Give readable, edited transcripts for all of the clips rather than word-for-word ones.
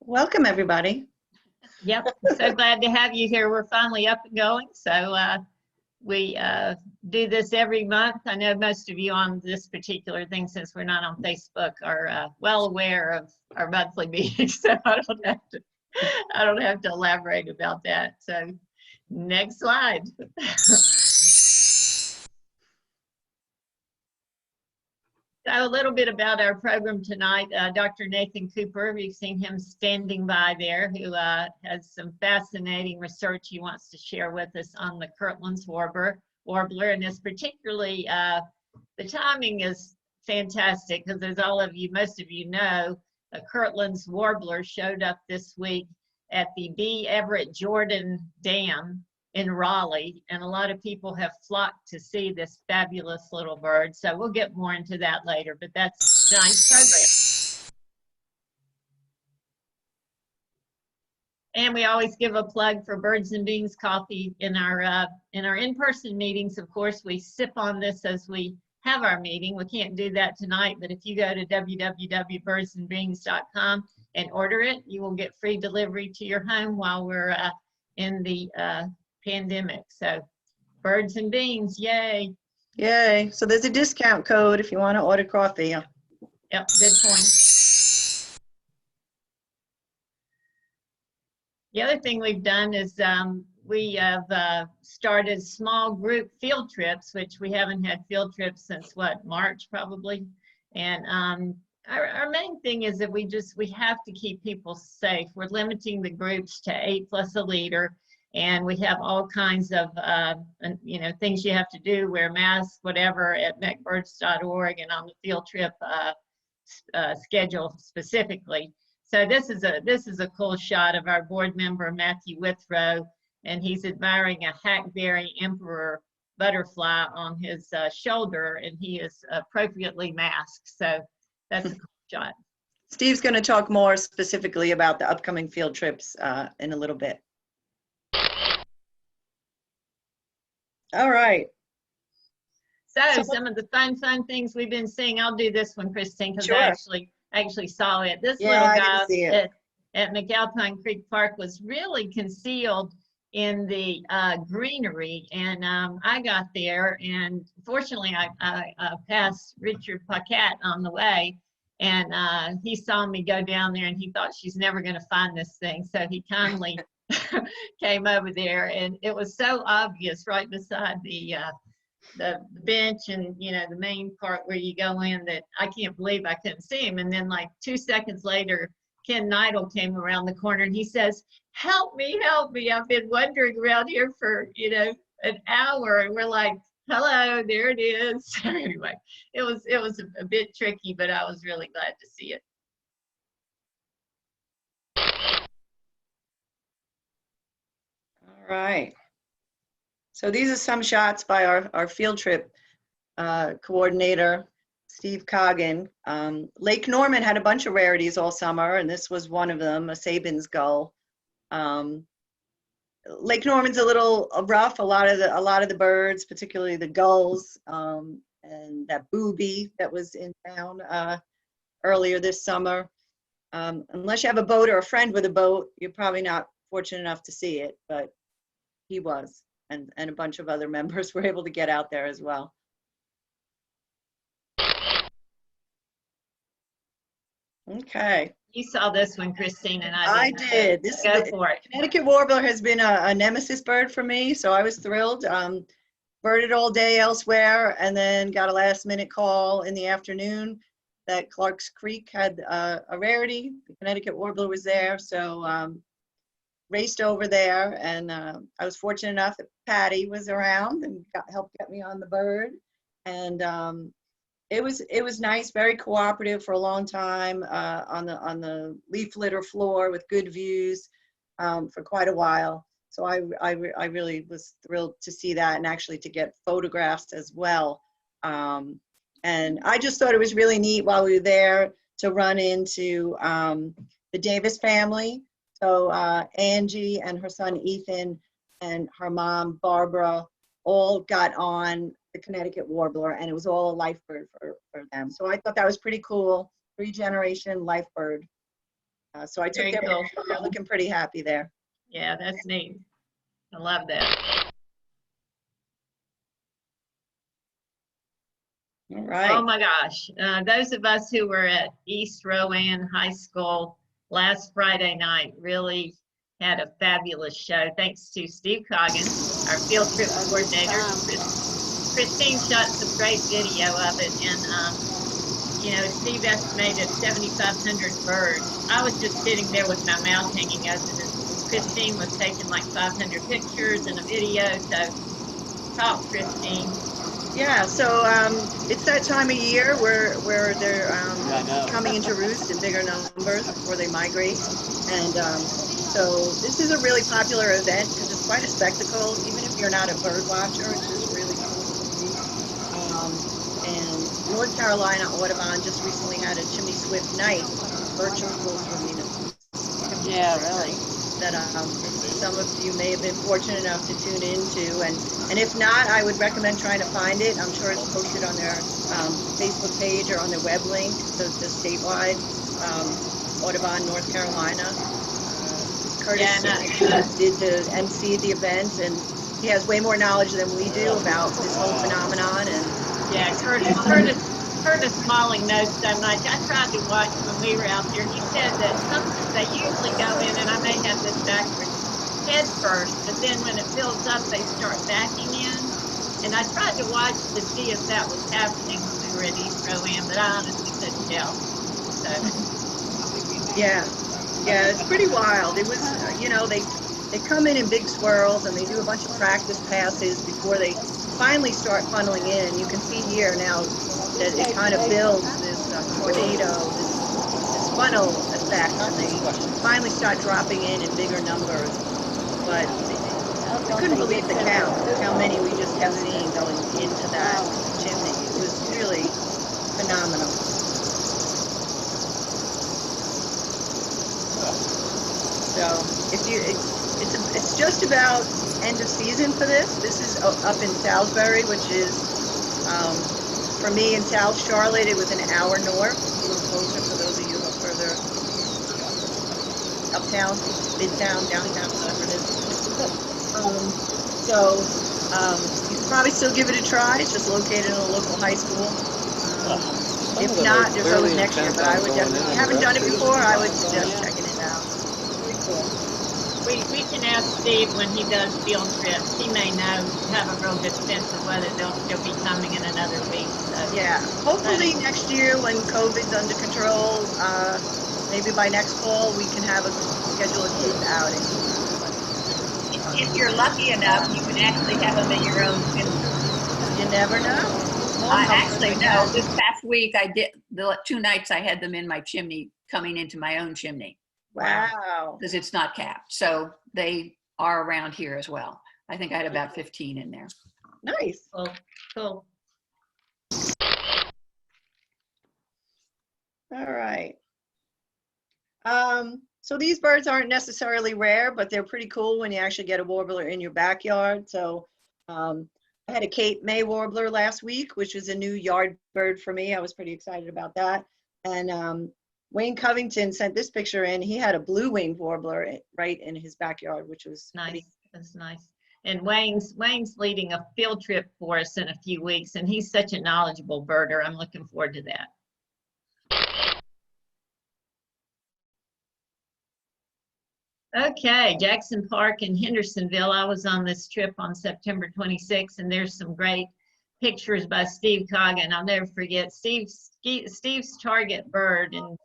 Welcome, everybody. Yep, so glad to have you here. We're finally up and going. So we do this every month. I know most of you on this particular thing, since we're not on Facebook, are well aware of our monthly meetings. So I don't have to elaborate about that. So next slide. So a little bit about our program tonight. Dr. Nathan Cooper, we've seen him standing by there, who has some fascinating research he wants to share with us on the Kirtland's Warbler. And it's particularly, the timing is fantastic because, as most of you know, Kirtland's Warbler showed up this week at the B. Everett Jordan Dam in Raleigh, and a lot of people have flocked to see this fabulous little bird. So we'll get more into that later, but that's tonight's program. And we always give a plug for Birds and Beans Coffee in our in-person meetings. Of course, we sip on this as we have our meeting. We can't do that tonight, but if you go to www.birdsandbeans.com and order it, you will get free delivery to your home while we're in the pandemic. So Birds and Beans, yay. Yay. So there's a discount code if you want to order coffee. Yep, good point. The other thing we've done is we have started small group field trips, which we haven't had field trips since what, March probably. And our main thing is that we have to keep people safe. We're limiting the groups to 8 plus a leader. And we have all kinds of, things you have to do, wear masks, whatever, at mecbirds.org and on the field trip schedule specifically. So this is a cool shot of our board member, Matthew Withrow, and he's admiring a hackberry emperor butterfly on his shoulder, and he is appropriately masked. So that's a cool shot. Steve's going to talk more specifically about the upcoming field trips in a little bit. All right. So some of the fun things we've been seeing. I'll do this one, Christine, because sure. I actually saw it. This little guy at McAlpine Creek Park was really concealed in the greenery, and I got there, and fortunately I passed Richard Paquette on the way, and he saw me go down there, and he thought she's never going to find this thing, so he kindly came over there, and it was so obvious right beside the bench and the main part where you go in that I can't believe I couldn't see him. And then like 2 seconds later, Ken Neidel came around the corner and he says, help me, I've been wandering around here for an hour. And we're like, hello, there it is. So anyway, it was a bit tricky, but I was really glad to see it. All right. So these are some shots by our field trip coordinator, Steve Coggin. Lake Norman had a bunch of rarities all summer, and this was one of them, a Sabin's gull. Lake Norman's a little rough. A lot of the birds, particularly the gulls, and that booby that was in town earlier this summer. Unless you have a boat or a friend with a boat, you're probably not fortunate enough to see it, but he was, and a bunch of other members were able to get out there as well. Okay. You saw this one, Christine, and I did. Go for it. Connecticut Warbler has been a nemesis bird for me, so I was thrilled. Birded all day elsewhere, and then got a last-minute call in the afternoon that Clark's Creek had a rarity. The Connecticut Warbler was there, so raced over there, and I was fortunate enough that Patty was around and helped get me on the bird, and it was nice, very cooperative for a long time on the leaf litter floor with good views for quite a while. So I really was thrilled to see that, and actually to get photographs as well. And I just thought it was really neat while we were there to run into the Davis family. So Angie and her son Ethan and her mom Barbara all got on the Connecticut Warbler, and it was all a life bird for them. So I thought that was pretty cool. 3-generation life bird. So I took Very them. cool. They're looking pretty happy there. Yeah, that's neat. I love that. All right. Oh my gosh. Those of us who were at East Rowan High School last Friday night really had a fabulous show. Thanks to Steve Coggin, our field trip coordinator. Christine shot some great video of it, and you know, Steve estimated 7,500 birds. I was just sitting there with my mouth hanging open, and Christine was taking like 500 pictures and a video. So, talk, Christine. Yeah, so it's that time of year where they're coming into roost in bigger numbers before they migrate, and so this is a really popular event because it's quite a spectacle. Even if you're not a bird watcher, it's just really cool to see. And North Carolina Audubon just recently had a chimney swift night. Virtual swimming. Yeah, really. That some of you may have been fortunate enough to tune into, and if not, I would recommend trying to find it. I'm sure it's posted on their Facebook page or on their web link, the statewide Audubon, North Carolina. Curtis did the MC the event, and he has way more knowledge than we do about this whole phenomenon. And yeah, Curtis Smalling knows so much. I tried to watch when we were out there. He said that they usually go in, and I may have this backwards, head first, but then when it fills up, they start backing in. And I tried to watch to see if that was happening when we were at East Rowan, but I honestly couldn't tell. So. Yeah, it's pretty wild. It was, you know, they come in big swirls, and they do a bunch of practice passes before they finally start funneling in. You can see here now that it kind of builds this tornado, this funnel effect, and they finally start dropping in bigger numbers. But I couldn't believe the count, how many we just kept seeing going into that chimney. It was really phenomenal. So if you, it's just about end of season for this. This is up in Salisbury, which is for me in South Charlotte. It was an hour north, a little closer for those of you who are further uptown, midtown, downtown, whatever it is. So you can probably still give it a try. It's just located in a local high school. If not, there's always next year. But I would definitely, if you haven't done it before, I would suggest checking it out. Pretty cool. We can ask Steve when he does field trips. He may know, have a real good sense of whether they'll still be coming in another week. So. Yeah, hopefully next year when COVID's under control, maybe by next fall we can have schedule a group outing. If you're lucky enough, you can actually have them in your own chimney. You never know. I actually know. This past week, I did the 2 nights I had them in my chimney, coming into my own chimney. Wow. Because it's not capped. So they are around here as well. I think I had about 15 in there. Nice. Cool. All right. So these birds aren't necessarily rare, but they're pretty cool when you actually get a warbler in your backyard. So I had a Cape May warbler last week, which was a new yard bird for me. I was pretty excited about that. And Wayne Covington sent this picture in. He had a blue-winged warbler right in his backyard, which was nice. That's nice. And Wayne's leading a field trip for us in a few weeks, and he's such a knowledgeable birder. I'm looking forward to that. Okay, Jackson Park in Hendersonville. I was on this trip on September 26th, and there's some great pictures by Steve Coggin. I'll never forget Steve's target bird, and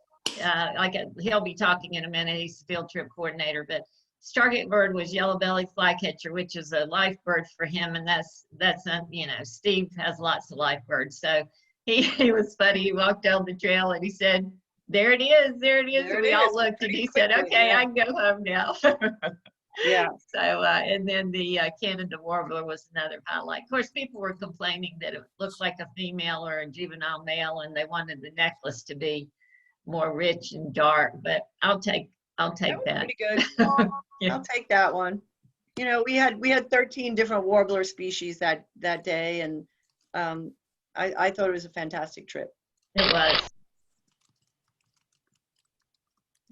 he'll be talking in a minute. He's the field trip coordinator, but his target bird was yellow-bellied flycatcher, which is a life bird for him, and that's you know, Steve has lots of life birds. So he was funny. He walked down the trail and he said, there it is. And we all looked, and he said, okay, I can go home now. Yeah. So, and then the Canada Warbler was another highlight. Of course, people were complaining that it looked like a female or a juvenile male, and they wanted the necklace to be more rich and dark, but I'll take that. Pretty good. Yeah. I'll take that one. You know, we had 13 different warbler species that day, and I thought it was a fantastic trip. It was.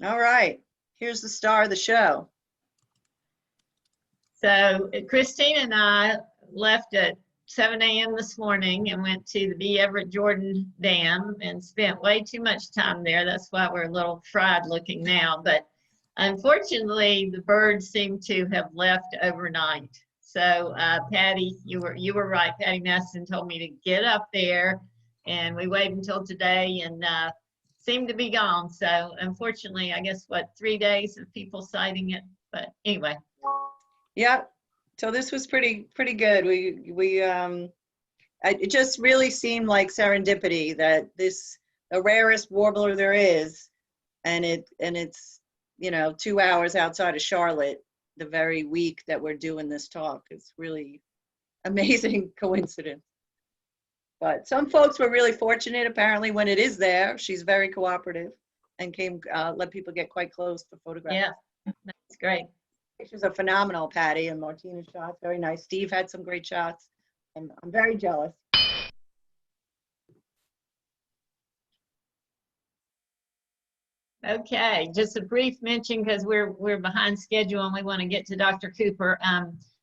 All right, here's the star of the show. So Christine and I left at 7 a.m. this morning and went to the B. Everett Jordan Dam and spent way too much time there. That's why we're a little fried looking now. But unfortunately, the birds seem to have left overnight. So Patty, you were right. Patty Maston told me to get up there, and we waited until today and seemed to be gone. So unfortunately, I guess 3 days of people sighting it. But anyway. Yep. So this was pretty good. It just really seemed like serendipity that the rarest warbler there is, and it's 2 hours outside of Charlotte the very week that we're doing this talk. It's really amazing coincidence. But some folks were really fortunate. Apparently, when it is there, she's very cooperative and let people get quite close for photographs. Yeah, that's great. Pictures are phenomenal, Patty, and Martina's shots, very nice. Steve had some great shots, and I'm very jealous. Okay, just a brief mention because we're behind schedule and we want to get to Dr. Cooper.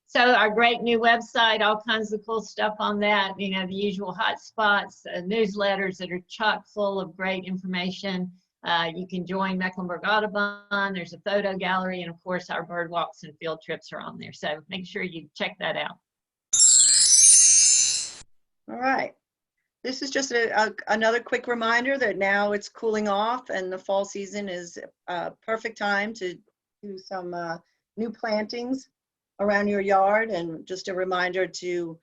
So our great new website, all kinds of cool stuff on that, the usual hot spots, newsletters that are chock full of great information. You can join Mecklenburg Audubon. There's a photo gallery, and of course our bird walks and field trips are on there. So make sure you check that out. All right. This is just another quick reminder that now it's cooling off and the fall season is a perfect time to do some new plantings around your yard, and just a reminder to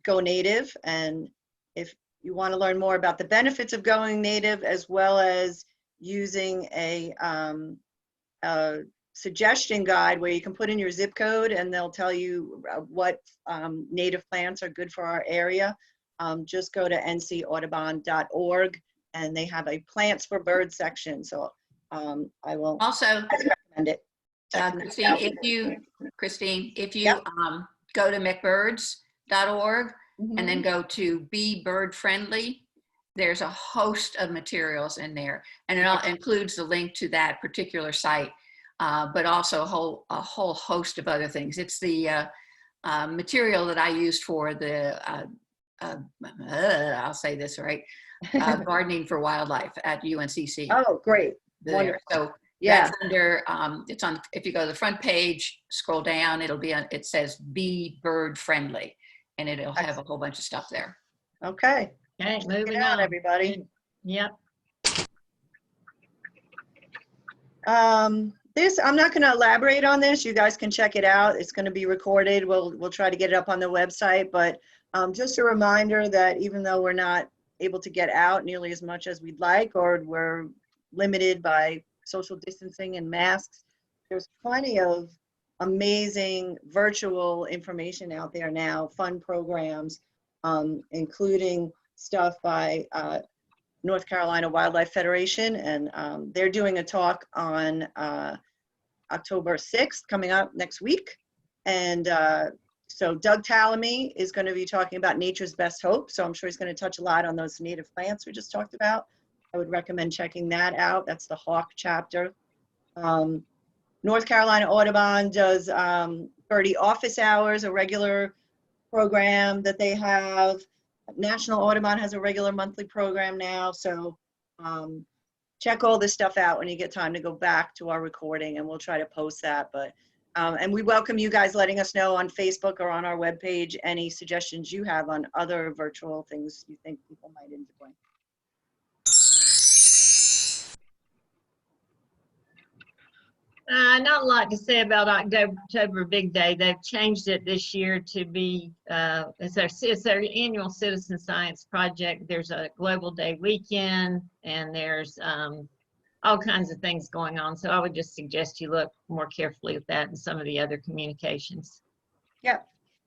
go native. And if you want to learn more about the benefits of going native, as well as using a suggestion guide where you can put in your zip code and they'll tell you what native plants are good for our area, just go to ncaudubon.org and they have a plants for birds section. So I will Also recommend it. Christine, if you Yep. Go to mcbirds.org Mhm. and then go to Be Bird Friendly, there's a host of materials in there, and it all includes the link to that particular site, but also a whole host of other things. It's the material that I used for the I'll say this right, gardening for wildlife at UNCC. Oh, great. There. Wonderful. So Yeah. that's under, it's on, if you go to the front page, scroll down, it'll be on, it says Be Bird Friendly, and it'll have a whole bunch of stuff there. Okay. Okay, moving on, on. everybody. Yep. This, I'm not going to elaborate on this. You guys can check it out. It's going to be recorded. We'll try to get it up on the website, but just a reminder that even though we're not able to get out nearly as much as we'd like, or we're limited by social distancing and masks, there's plenty of amazing virtual information out there now, fun programs, including stuff by North Carolina Wildlife Federation, and they're doing a talk on October 6th, coming up next week. And so Doug Tallamy is going to be talking about nature's best hope. So I'm sure he's going to touch a lot on those native plants we just talked about. I would recommend checking that out. That's the Hawk chapter. North Carolina Audubon does birdie office hours, a regular program that they have. National Audubon has a regular monthly program now. So check all this stuff out when you get time to go back to our recording, and we'll try to post that. But and we welcome you guys letting us know on Facebook or on our webpage any suggestions you have on other virtual things you think people might enjoy. Not a lot to say about October Big Day. They've changed it this year to be, it's their annual citizen science project. There's a Global Day weekend, and there's all kinds of things going on. So I would just suggest you look more carefully at that and some of the other communications. Yeah,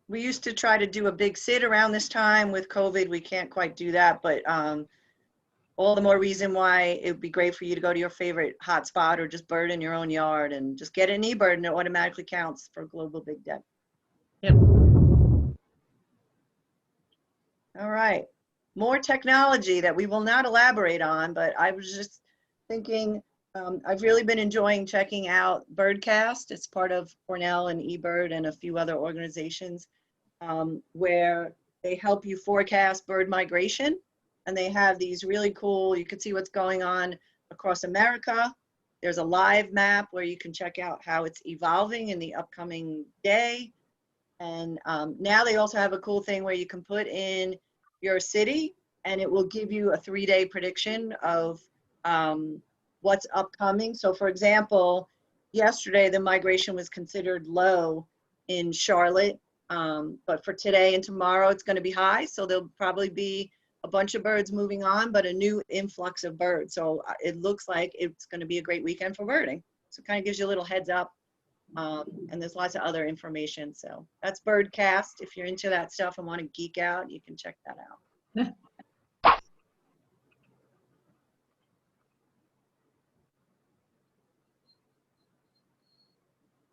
we used to try to do a big sit around this time. With COVID, we can't quite do that, but all the more reason why it would be great for you to go to your favorite hotspot or just bird in your own yard and just get an eBird, and it automatically counts for Global Big Day. Yep. All right, more technology that we will not elaborate on, but I was just thinking I've really been enjoying checking out Birdcast. It's part of Cornell and eBird and a few other organizations where they help you forecast bird migration. And they have these really cool, you can see what's going on across America. There's a live map where you can check out how it's evolving in the upcoming day. And now they also have a cool thing where you can put in your city and it will give you a 3-day prediction of what's upcoming. So for example, yesterday the migration was considered low in Charlotte, but for today and tomorrow it's going to be high. So there'll probably be a bunch of birds moving on, but a new influx of birds. So it looks like it's going to be a great weekend for birding. So it kind of gives you a little heads up. And there's lots of other information. So that's Birdcast. If you're into that stuff and want to geek out, you can check that out.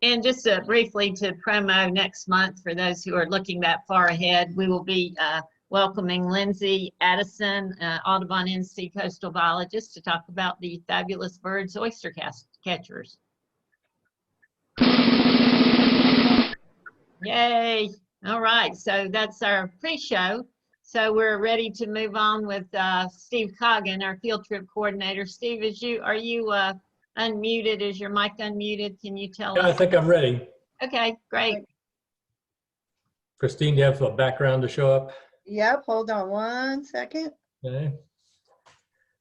And just briefly to promo next month, for those who are looking that far ahead, we will be welcoming Lindsay Addison, Audubon NC coastal biologist, to talk about the fabulous birds, oyster catchers. Yay. All right, so that's our pre-show. So we're ready to move on with Steve Coggin, our field trip coordinator. Steve, are you unmuted? Is your mic unmuted? Can you tell us? I think I'm ready. Okay, great. Christine, do you have a background to show up? Yep, hold on one second. Okay.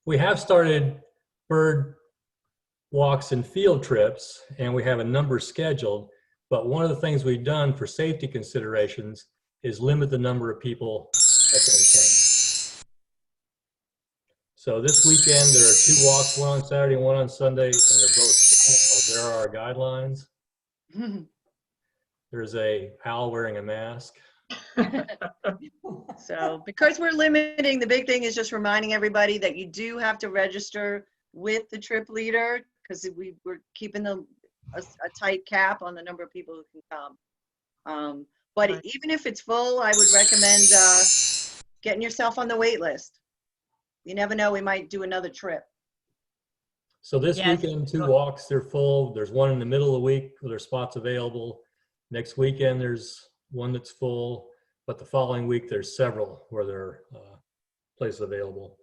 We have started bird walks and field trips, and we have a number scheduled, but one of the things we've done for safety considerations is limit the number of people that can attend. So this weekend there are 2 walks, one on Saturday and one on Sunday, and they're both full. There are our guidelines. There's a owl wearing a mask. So because we're limiting, the big thing is just reminding everybody that you do have to register with the trip leader, because we're keeping a tight cap on the number of people who can come. But Right. even if it's full, I would recommend getting yourself on the wait list. You never know, we might do another trip. So this Yes. weekend, 2 walks, they're full. There's one in the middle of the week where there's spots available. Next weekend, there's one that's full, but the following week, there's several where there are places available.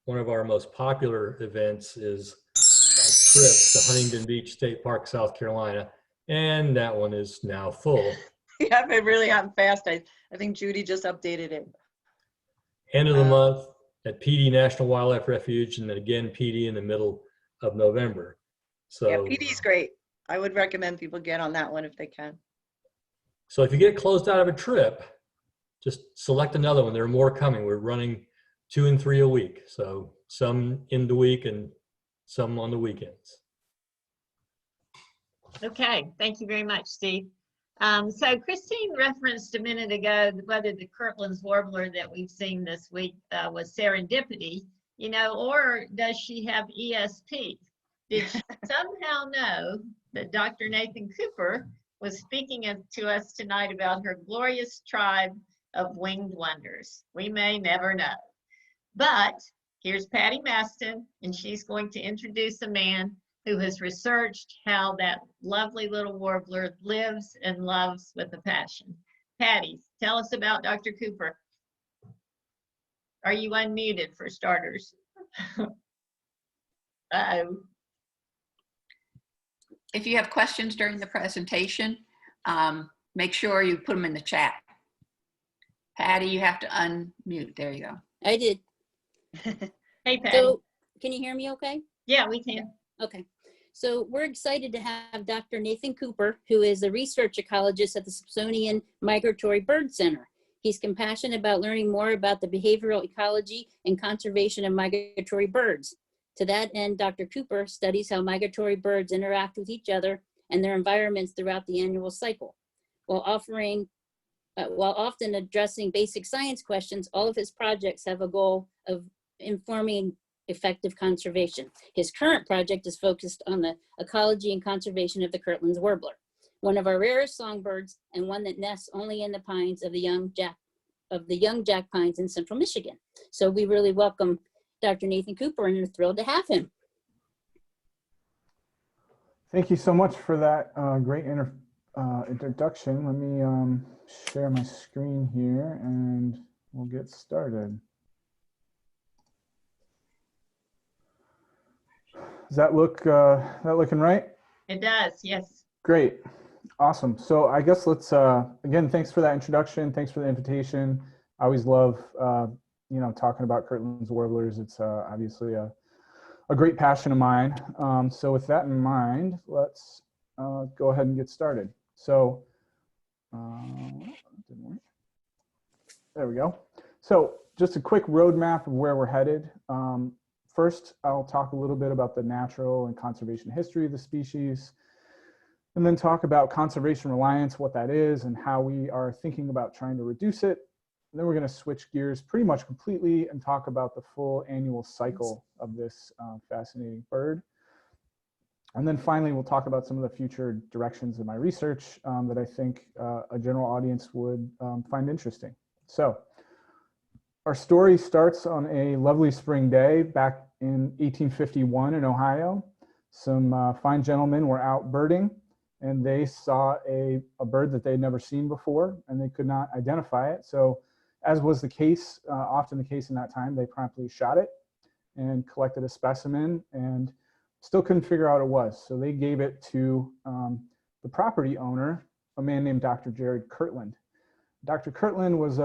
One of our most popular events is a trip to Huntington Beach State Park, South Carolina, and that one is now full. Yeah, it really happened fast. I think Judy just updated it. End of the month at PD National Wildlife Refuge, and then again PD in the middle of November. So Yeah, PD's great. I would recommend people get on that one if they can. So if you get closed out of a trip, just select another one. There are more coming. We're running 2 and 3 a week. So some in the week and some on the weekends. Okay, thank you very much, Steve. So Christine referenced a minute ago whether the Kirtland's warbler that we've seen this week was serendipity, or does she have ESP? Did she somehow know that Dr. Nathan Cooper was speaking to us tonight about her glorious tribe of winged wonders? We may never know. But here's Patty Maston, and she's going to introduce a man who has researched how that lovely little warbler lives and loves with a passion. Patty, tell us about Dr. Cooper. Are you unmuted for starters? Uh-oh. If you have questions during the presentation, make sure you put them in the chat. Patty, you have to unmute. There you go. I did. Hey, Patty. So can you hear me okay? Yeah, we can. Okay. So we're excited to have Dr. Nathan Cooper, who is a research ecologist at the Smithsonian Migratory Bird Center. He's compassionate about learning more about the behavioral ecology and conservation of migratory birds. To that end, Dr. Cooper studies how migratory birds interact with each other and their environments throughout the annual cycle. While often addressing basic science questions, all of his projects have a goal of informing effective conservation. His current project is focused on the ecology and conservation of the Kirtland's warbler, one of our rarest songbirds and one that nests only in the pines of the young jack pines in central Michigan. So we really welcome Dr. Nathan Cooper and are thrilled to have him. Thank you so much for that great introduction. Let me share my screen here and we'll get started. Does that look looking right? It does, yes. Great. Awesome. So I guess let's, again, thanks for that introduction. Thanks for the invitation. I always love, talking about Kirtland's Warblers. It's obviously a great passion of mine. So with that in mind, let's go ahead and get started. So, didn't work. There we go. So just a quick roadmap of where we're headed. First, I'll talk a little bit about the natural and conservation history of the species, and then talk about conservation reliance, what that is, and how we are thinking about trying to reduce it. And then we're going to switch gears pretty much completely and talk about the full annual cycle of this fascinating bird. And then finally, we'll talk about some of the future directions of my research that I think a general audience would find interesting. So our story starts on a lovely spring day back in 1851 in Ohio. Some fine gentlemen were out birding, and they saw a bird that they'd never seen before, and they could not identify it. So as was the case, often the case in that time, they promptly shot it and collected a specimen and still couldn't figure out what it was. So they gave it to the property owner, a man named Dr. Kirtland. Dr. Kirtland was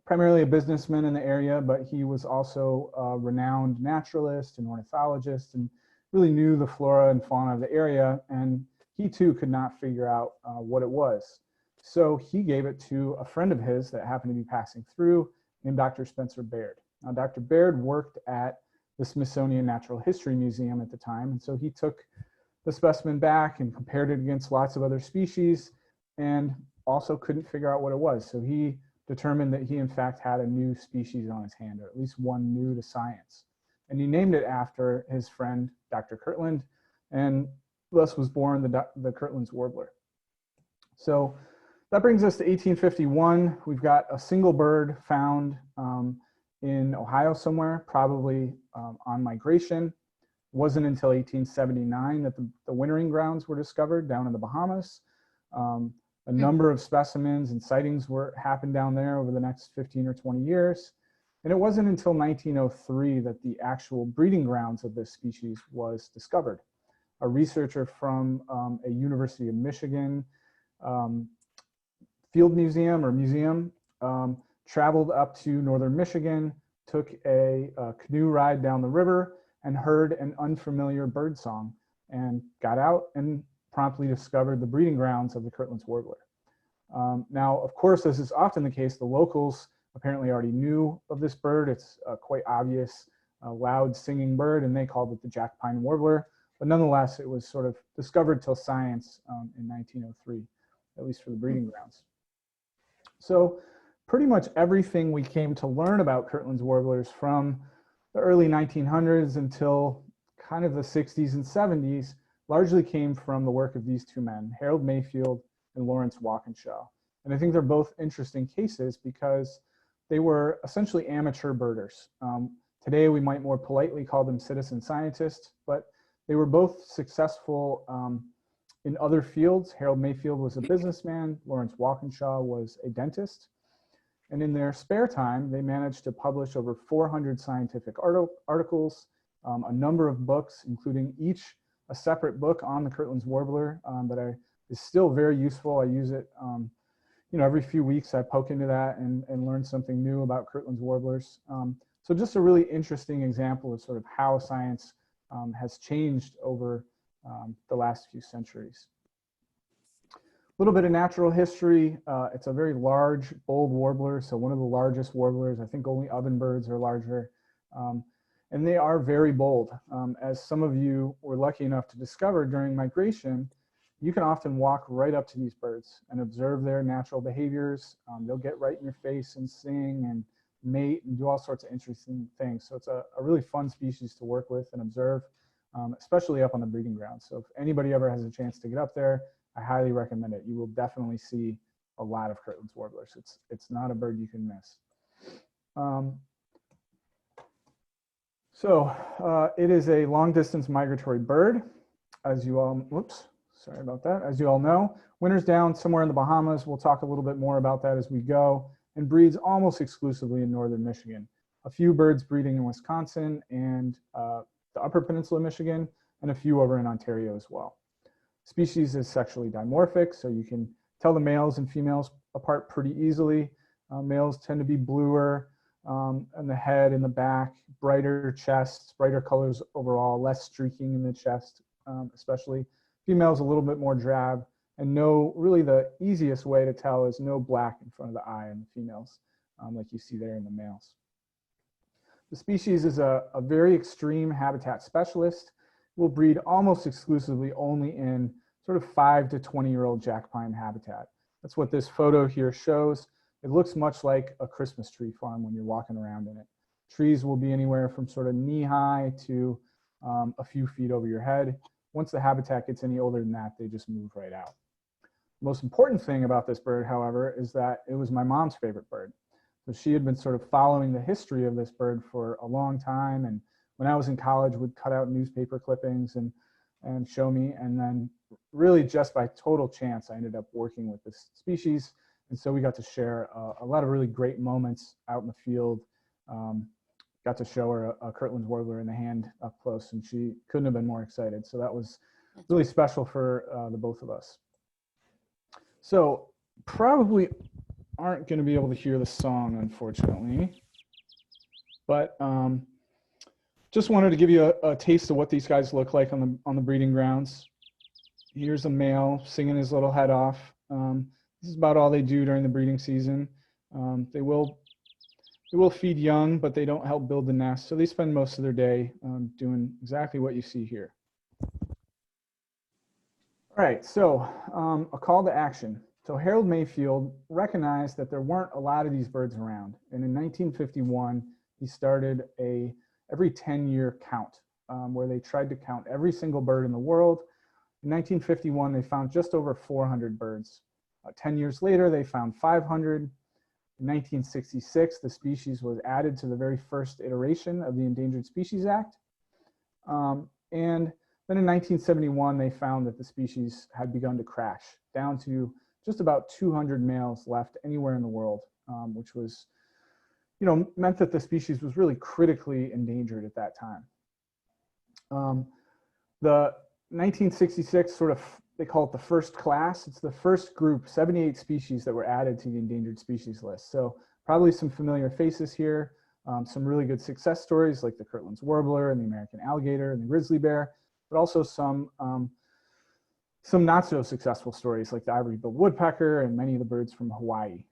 primarily a businessman in the area, but he was also a renowned naturalist and ornithologist and really knew the flora and fauna of the area. And he too could not figure out what it was. So he gave it to a friend of his that happened to be passing through named Dr. Spencer Baird. Now, Dr. Baird worked at the Smithsonian Natural History Museum at the time. And so he took the specimen back and compared it against lots of other species and also couldn't figure out what it was. So he determined that he in fact had a new species on his hand, or at least one new to science. And he named it after his friend, Dr. Kirtland, and thus was born the Kirtland's Warbler. So that brings us to 1851. We've got a single bird found in Ohio somewhere, probably on migration. Wasn't until 1879 that the wintering grounds were discovered down in the Bahamas. A number of specimens and sightings happened down there over the next 15 or 20 years. And it wasn't until 1903 that the actual breeding grounds of this species was discovered. A researcher from a University of Michigan field museum traveled up to northern Michigan, took a canoe ride down the river, and heard an unfamiliar bird song, and got out and promptly discovered the breeding grounds of the Kirtland's Warbler. Now, of course, as is often the case, the locals apparently already knew of this bird. It's a quite obvious, loud singing bird, and they called it the Jack Pine Warbler. But nonetheless, it was sort of discovered till science in 1903, at least for the breeding grounds. So pretty much everything we came to learn about Kirtland's Warblers from the early 1900s until kind of the 60s and 70s largely came from the work of these two men, Harold Mayfield and Lawrence Walkinshaw. And I think they're both interesting cases because they were essentially amateur birders. Today, we might more politely call them citizen scientists, but they were both successful in other fields. Harold Mayfield was a businessman. Lawrence Walkinshaw was a dentist. And in their spare time, they managed to publish over 400 scientific articles, a number of books, including each a separate book on the Kirtland's Warbler that is still very useful. I use it, every few weeks I poke into that and learn something new about Kirtland's Warblers. So just a really interesting example of sort of how science has changed over the last few centuries. A little bit of natural history. It's a very large, bold warbler, so one of the largest warblers. I think only ovenbirds are larger. And they are very bold. As some of you were lucky enough to discover during migration, you can often walk right up to these birds and observe their natural behaviors. They'll get right in your face and sing and mate and do all sorts of interesting things. So it's a really fun species to work with and observe, especially up on the breeding ground. So if anybody ever has a chance to get up there, I highly recommend it. You will definitely see a lot of Kirtland's Warblers. It's not a bird you can miss. It is a long distance migratory bird. as you all, whoops, sorry about that. As you all know, winter's down somewhere in the Bahamas. We'll talk a little bit more about that as we go, and breeds almost exclusively in northern Michigan. A few birds breeding in Wisconsin and the Upper Peninsula of Michigan, and a few over in Ontario as well. Species is sexually dimorphic, so you can tell the males and females apart pretty easily. Males tend to be bluer on the head and the back, brighter chests, brighter colors overall, less streaking in the chest, especially. Females a little bit more drab, and really the easiest way to tell is no black in front of the eye in the females, like you see there in the males. The species is a very extreme habitat specialist. Will breed almost exclusively only in sort of 5 to 20-year-old jack pine habitat. That's what this photo here shows. It looks much like a Christmas tree farm when you're walking around in it. Trees will be anywhere from sort of knee-high to a few feet over your head. Once the habitat gets any older than that, they just move right out. The most important thing about this bird, however, is that it was my mom's favorite bird. So she had been sort of following the history of this bird for a long time, and when I was in college would cut out newspaper clippings and show me, and then really just by total chance I ended up working with this species, and so we got to share a lot of really great moments out in the field. Got to show her a Kirtland's Warbler in the hand up close, and she couldn't have been more excited. So that was really special for the both of us. So probably aren't going to be able to hear the song, unfortunately, but just wanted to give you a taste of what these guys look like on the breeding grounds. Here's a male singing his little head off. This is about all they do during the breeding season. They will feed young, but they don't help build the nest. So they spend most of their day doing exactly what you see here. All right, so a call to action. So Harold Mayfield recognized that there weren't a lot of these birds around. And in 1951, he started a every 10-year count where they tried to count every single bird in the world. In 1951, they found just over 400 birds. 10 years later, they found 500. In 1966, the species was added to the very first iteration of the Endangered Species Act. And then in 1971, they found that the species had begun to crash down to just about 200 males left anywhere in the world, which was, meant that the species was really critically endangered at that time. The 1966 sort of, they call it the first class. It's the first group, 78 species that were added to the endangered species list. So probably some familiar faces here, some really good success stories like the Kirtland's Warbler and the American alligator and the grizzly bear, but also some not so successful stories like the ivory-billed woodpecker and many of the birds from Hawaii.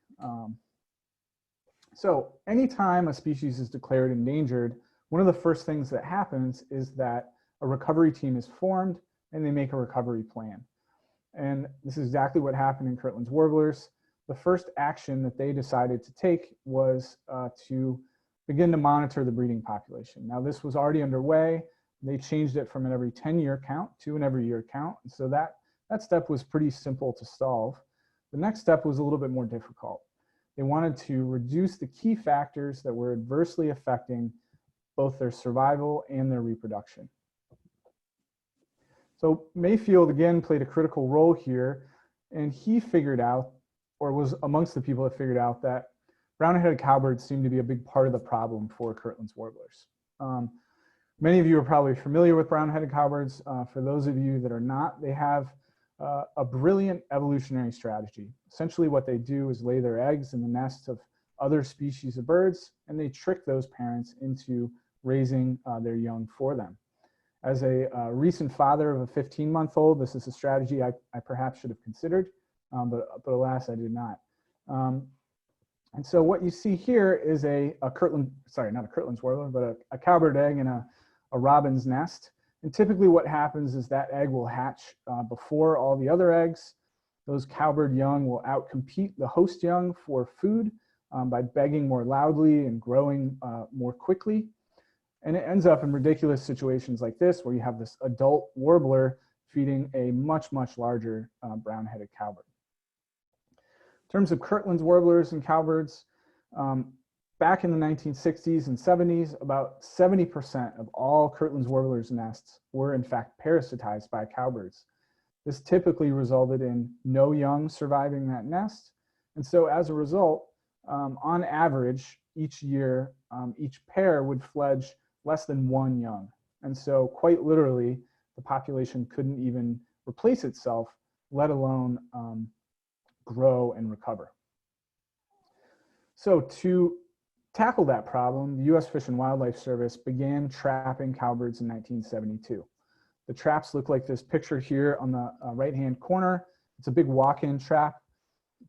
So anytime a species is declared endangered, one of the first things that happens is that a recovery team is formed and they make a recovery plan. And this is exactly what happened in Kirtland's Warblers. The first action that they decided to take was to begin to monitor the breeding population. Now this was already underway. They changed it from an every 10-year count to an every year count. And so that step was pretty simple to solve. The next step was a little bit more difficult. They wanted to reduce the key factors that were adversely affecting both their survival and their reproduction. So Mayfield, again, played a critical role here, and he figured out, or was amongst the people that figured out, that brown-headed cowbirds seemed to be a big part of the problem for Kirtland's Warblers. Many of you are probably familiar with brown-headed cowbirds. For those of you that are not, they have a brilliant evolutionary strategy. Essentially what they do is lay their eggs in the nests of other species of birds, and they trick those parents into raising their young for them. As a recent father of a 15-month-old, this is a strategy I perhaps should have considered, but alas, I did not. And so what you see here is a Kirtland, sorry, not a Kirtland's Warbler, but a cowbird egg in a robin's nest. And typically what happens is that egg will hatch before all the other eggs. Those cowbird young will outcompete the host young for food by begging more loudly and growing more quickly. And it ends up in ridiculous situations like this, where you have this adult warbler feeding a much, much larger brown-headed cowbird. In terms of Kirtland's warblers and cowbirds, back in the 1960s and 70s, about 70% of all Kirtland's warblers nests were in fact parasitized by cowbirds. This typically resulted in no young surviving that nest. And so as a result, on average, each year, each pair would fledge less than one young. And so quite literally, the population couldn't even replace itself, let alone grow and recover. So to tackle that problem, the U.S. Fish and Wildlife Service began trapping cowbirds in 1972. The traps look like this picture here on the right-hand corner. It's a big walk-in trap.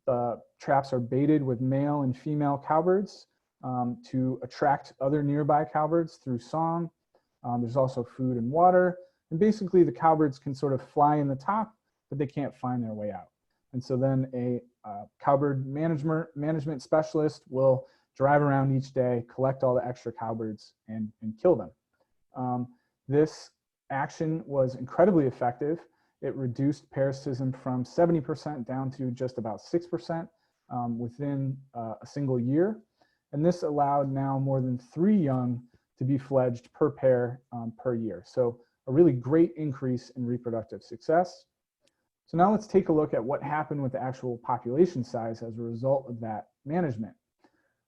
The traps are baited with male and female cowbirds to attract other nearby cowbirds through song. There's also food and water. And basically the cowbirds can sort of fly in the top, but they can't find their way out. And so then a cowbird management specialist will drive around each day, collect all the extra cowbirds, and kill them. This action was incredibly effective. It reduced parasitism from 70% down to just about 6% within a single year. And this allowed now more than 3 young to be fledged per pair per year. So a really great increase in reproductive success. So now let's take a look at what happened with the actual population size as a result of that management.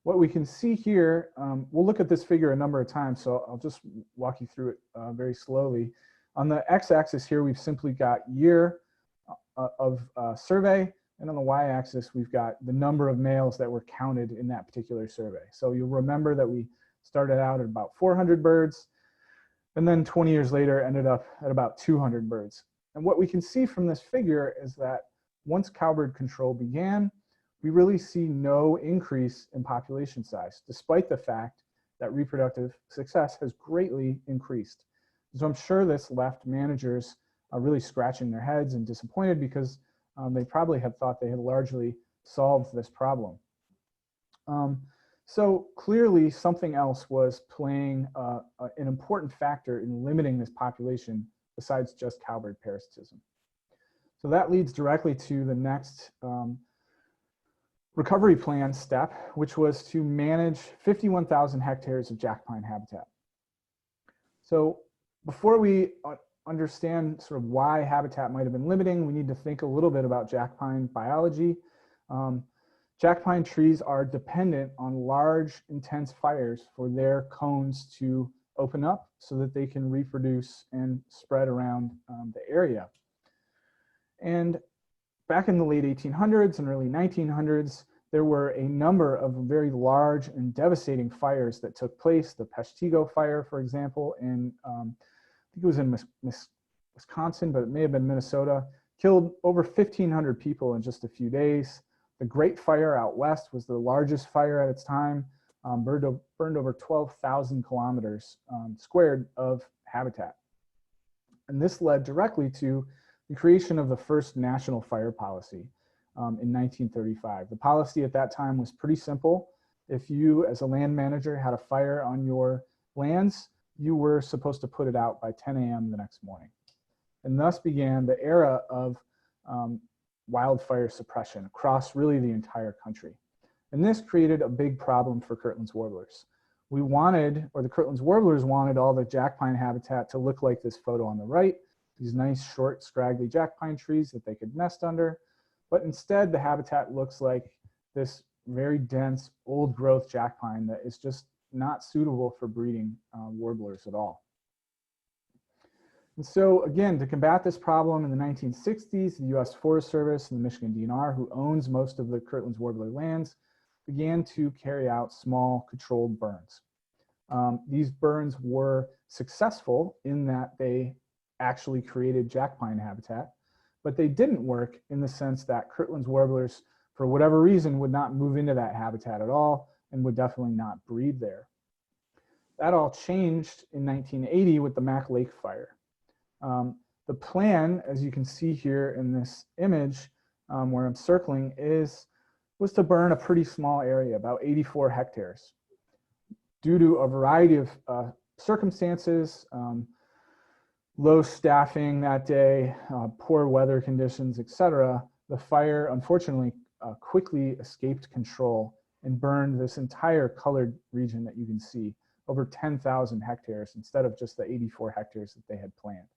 What we can see here, we'll look at this figure a number of times, so I'll just walk you through it very slowly. On the x-axis here, we've simply got year of survey, and on the y-axis, we've got the number of males that were counted in that particular survey. So you'll remember that we started out at about 400 birds, and then 20 years later ended up at about 200 birds. And what we can see from this figure is that once cowbird control began, we really see no increase in population size, despite the fact that reproductive success has greatly increased. So I'm sure this left managers really scratching their heads and disappointed because they probably had thought they had largely solved this problem. So clearly something else was playing an important factor in limiting this population besides just cowbird parasitism. So that leads directly to the next recovery plan step, which was to manage 51,000 hectares of jack pine habitat. So before we understand sort of why habitat might have been limiting, we need to think a little bit about jack pine biology. Jack pine trees are dependent on large, intense fires for their cones to open up so that they can reproduce and spread around the area. And back in the late 1800s and early 1900s, there were a number of very large and devastating fires that took place. The Peshtigo fire, for example, in I think it was in Wisconsin, but it may have been Minnesota, killed over 1,500 people in just a few days. The Great Fire out west was the largest fire at its time, burned over 12,000 kilometers squared of habitat. And this led directly to the creation of the first national fire policy in 1935. The policy at that time was pretty simple. If you, as a land manager, had a fire on your lands, you were supposed to put it out by 10 a.m. the next morning. And thus began the era of wildfire suppression across really the entire country. And this created a big problem for Kirtland's warblers. We wanted, or the Kirtland's warblers wanted, all the jack pine habitat to look like this photo on the right, these nice, short, scraggly jack pine trees that they could nest under. But instead, the habitat looks like this very dense, old growth jack pine that is just not suitable for breeding warblers at all. And so again, to combat this problem in the 1960s, the US Forest Service and the Michigan DNR, who owns most of the Kirtland's warbler lands, began to carry out small controlled burns. These burns were successful in that they actually created jack pine habitat, but they didn't work in the sense that Kirtland's warblers, for whatever reason, would not move into that habitat at all and would definitely not breed there. That all changed in 1980 with the Mack Lake fire. The plan, as you can see here in this image where I'm circling, was to burn a pretty small area, about 84 hectares. Due to a variety of circumstances, low staffing that day, poor weather conditions, etc., the fire unfortunately quickly escaped control and burned this entire colored region that you can see, over 10,000 hectares instead of just the 84 hectares that they had planned.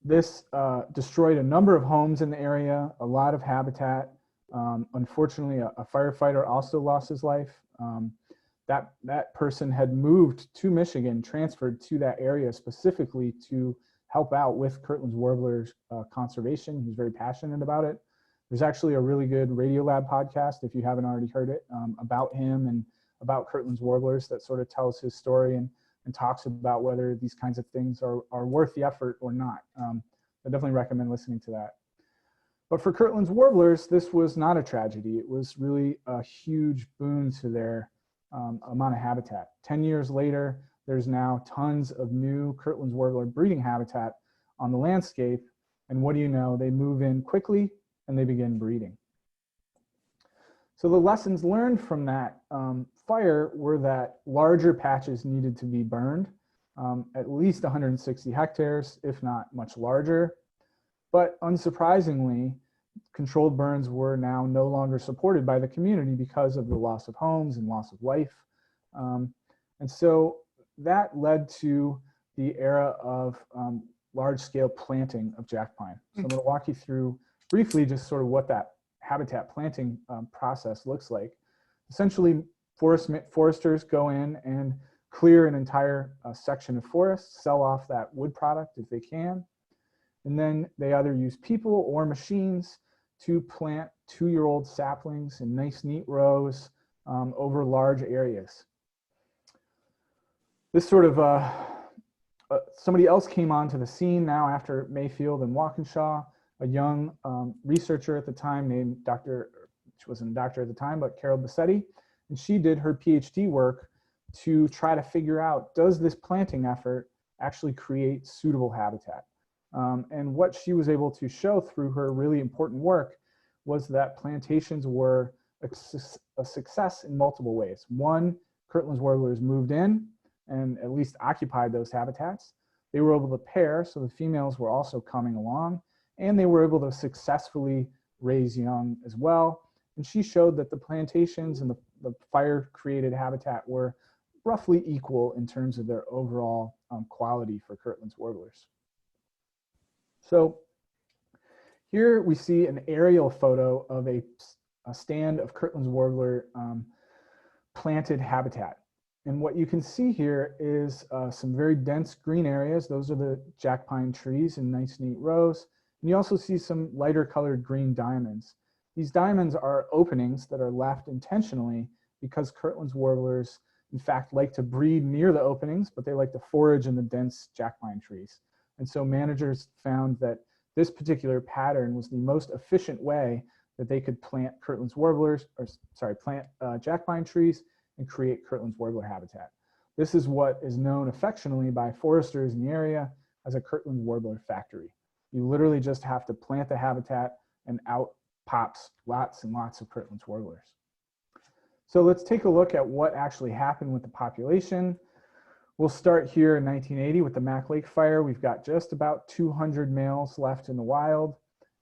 This destroyed a number of homes in the area, a lot of habitat. Unfortunately, a firefighter also lost his life. That person had moved to Michigan, transferred to that area specifically to help out with Kirtland's Warblers conservation. He's very passionate about it. There's actually a really good Radiolab podcast, if you haven't already heard it, about him and about Kirtland's Warblers that sort of tells his story and talks about whether these kinds of things are worth the effort or not. I definitely recommend listening to that. But for Kirtland's Warblers, this was not a tragedy. It was really a huge boon to their amount of habitat. 10 years later, there's now tons of new Kirtland's Warbler breeding habitat on the landscape. And what do you know? They move in quickly and they begin breeding. So the lessons learned from that fire were that larger patches needed to be burned, at least 160 hectares, if not much larger. But unsurprisingly, controlled burns were now no longer supported by the community because of the loss of homes and loss of life. And so that led to the era of large-scale planting of jack pine. So I'm going to walk you through briefly just sort of what that habitat planting process looks like. Essentially, foresters go in and clear an entire section of forest, sell off that wood product if they can, and then they either use people or machines to plant 2-year-old saplings in nice, neat rows over large areas. This sort of, somebody else came onto the scene now after Mayfield and Walkinshaw, a young researcher at the time named she wasn't a doctor at the time, but Carol Bassetti, and she did her PhD work to try to figure out, does this planting effort actually create suitable habitat? And what she was able to show through her really important work was that plantations were a success in multiple ways. One, Kirtland's Warblers moved in and at least occupied those habitats. They were able to pair, so the females were also coming along, and they were able to successfully raise young as well. And she showed that the plantations and the fire-created habitat were roughly equal in terms of their overall quality for Kirtland's Warblers. So here we see an aerial photo of a stand of Kirtland's Warbler planted habitat. And what you can see here is some very dense green areas. Those are the jack pine trees in nice, neat rows. And you also see some lighter colored green diamonds. These diamonds are openings that are left intentionally because Kirtland's Warblers, in fact, like to breed near the openings, but they like to forage in the dense jack pine trees. And so managers found that this particular pattern was the most efficient way that they could plant Kirtland's Warblers, plant jack pine trees and create Kirtland's Warbler habitat. This is what is known affectionately by foresters in the area as a Kirtland's Warbler factory. You literally just have to plant the habitat and out pops lots and lots of Kirtland's Warblers. So let's take a look at what actually happened with the population. We'll start here in 1980 with the Mac Lake fire. We've got just about 200 males left in the wild,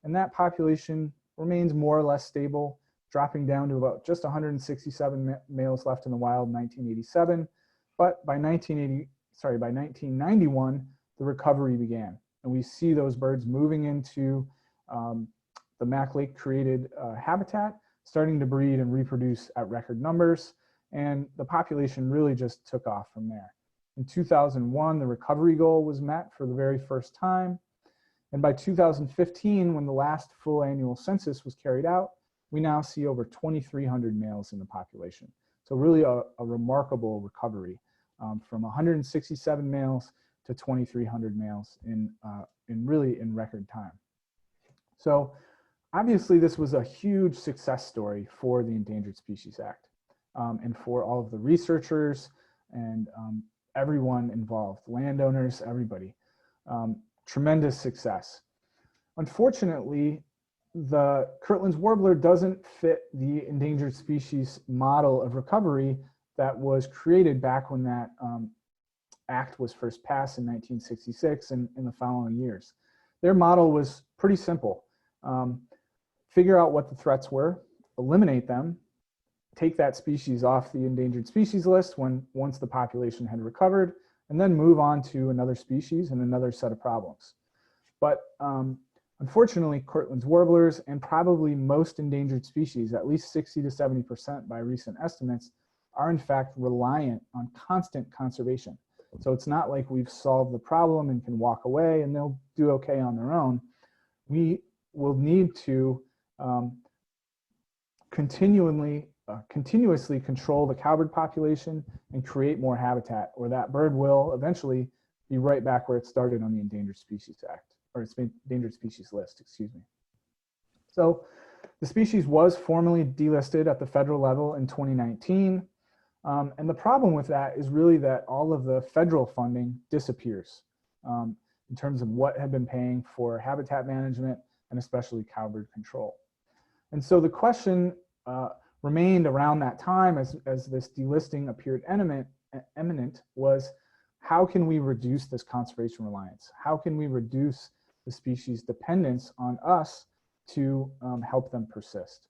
and that population remains more or less stable, dropping down to about just 167 males left in the wild in 1987. But by 1991, the recovery began. And we see those birds moving into the Mac Lake created habitat, starting to breed and reproduce at record numbers. And the population really just took off from there. In 2001, the recovery goal was met for the very first time. And by 2015, when the last full annual census was carried out, we now see over 2,300 males in the population. So really a remarkable recovery from 167 males to 2,300 males in record time. So obviously this was a huge success story for the Endangered Species Act and for all of the researchers and everyone involved, landowners, everybody. Tremendous success. Unfortunately, the Kirtland's Warbler doesn't fit the endangered species model of recovery that was created back when that act was first passed in 1966 and in the following years. Their model was pretty simple. Figure out what the threats were, eliminate them, take that species off the endangered species list once the population had recovered, and then move on to another species and another set of problems. But unfortunately, Kirtland's warblers and probably most endangered species, at least 60 to 70% by recent estimates, are in fact reliant on constant conservation. So it's not like we've solved the problem and can walk away and they'll do okay on their own. We will need to continuously control the cowbird population and create more habitat, or that bird will eventually be right back where it started on the Endangered Species Act, or its Endangered Species List, excuse me. So the species was formally delisted at the federal level in 2019. And the problem with that is really that all of the federal funding disappears in terms of what had been paying for habitat management and especially cowbird control. And so the question remained around that time as this delisting appeared imminent was, how can we reduce this conservation reliance? How can we reduce the species' dependence on us to help them persist?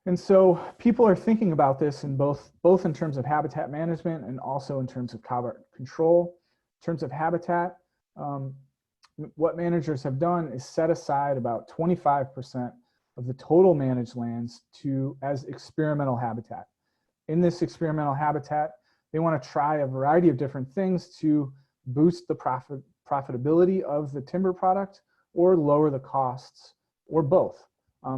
And so people are thinking about this in both in terms of habitat management and also in terms of cowbird control. In terms of habitat, what managers have done is set aside about 25% of the total managed lands as experimental habitat. In this experimental habitat, they want to try a variety of different things to boost the profitability of the timber product or lower the costs, or both,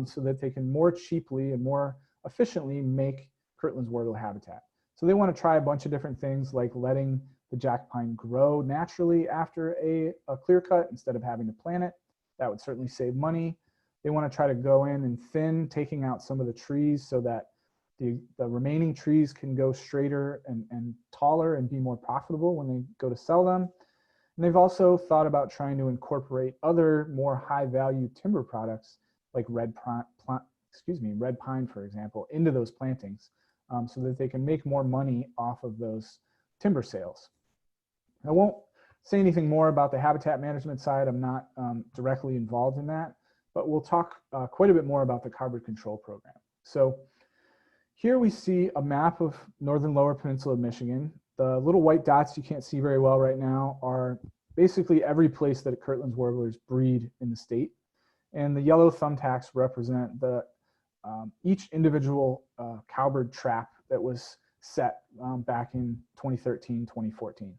so that they can more cheaply and more efficiently make Kirtland's warbler habitat. So they want to try a bunch of different things, like letting the jack pine grow naturally after a clear cut instead of having to plant it. That would certainly save money. They want to try to go in and thin, taking out some of the trees so that the remaining trees can go straighter and taller and be more profitable when they go to sell them. And they've also thought about trying to incorporate other more high value timber products like red pine, for example, into those plantings so that they can make more money off of those timber sales. I won't say anything more about the habitat management side. I'm not directly involved in that, but we'll talk quite a bit more about the cowbird control program. So here we see a map of northern lower peninsula of Michigan. The little white dots you can't see very well right now are basically every place that Kirtland's warblers breed in the state. And the yellow thumbtacks represent each individual cowbird trap that was set back in 2013, 2014.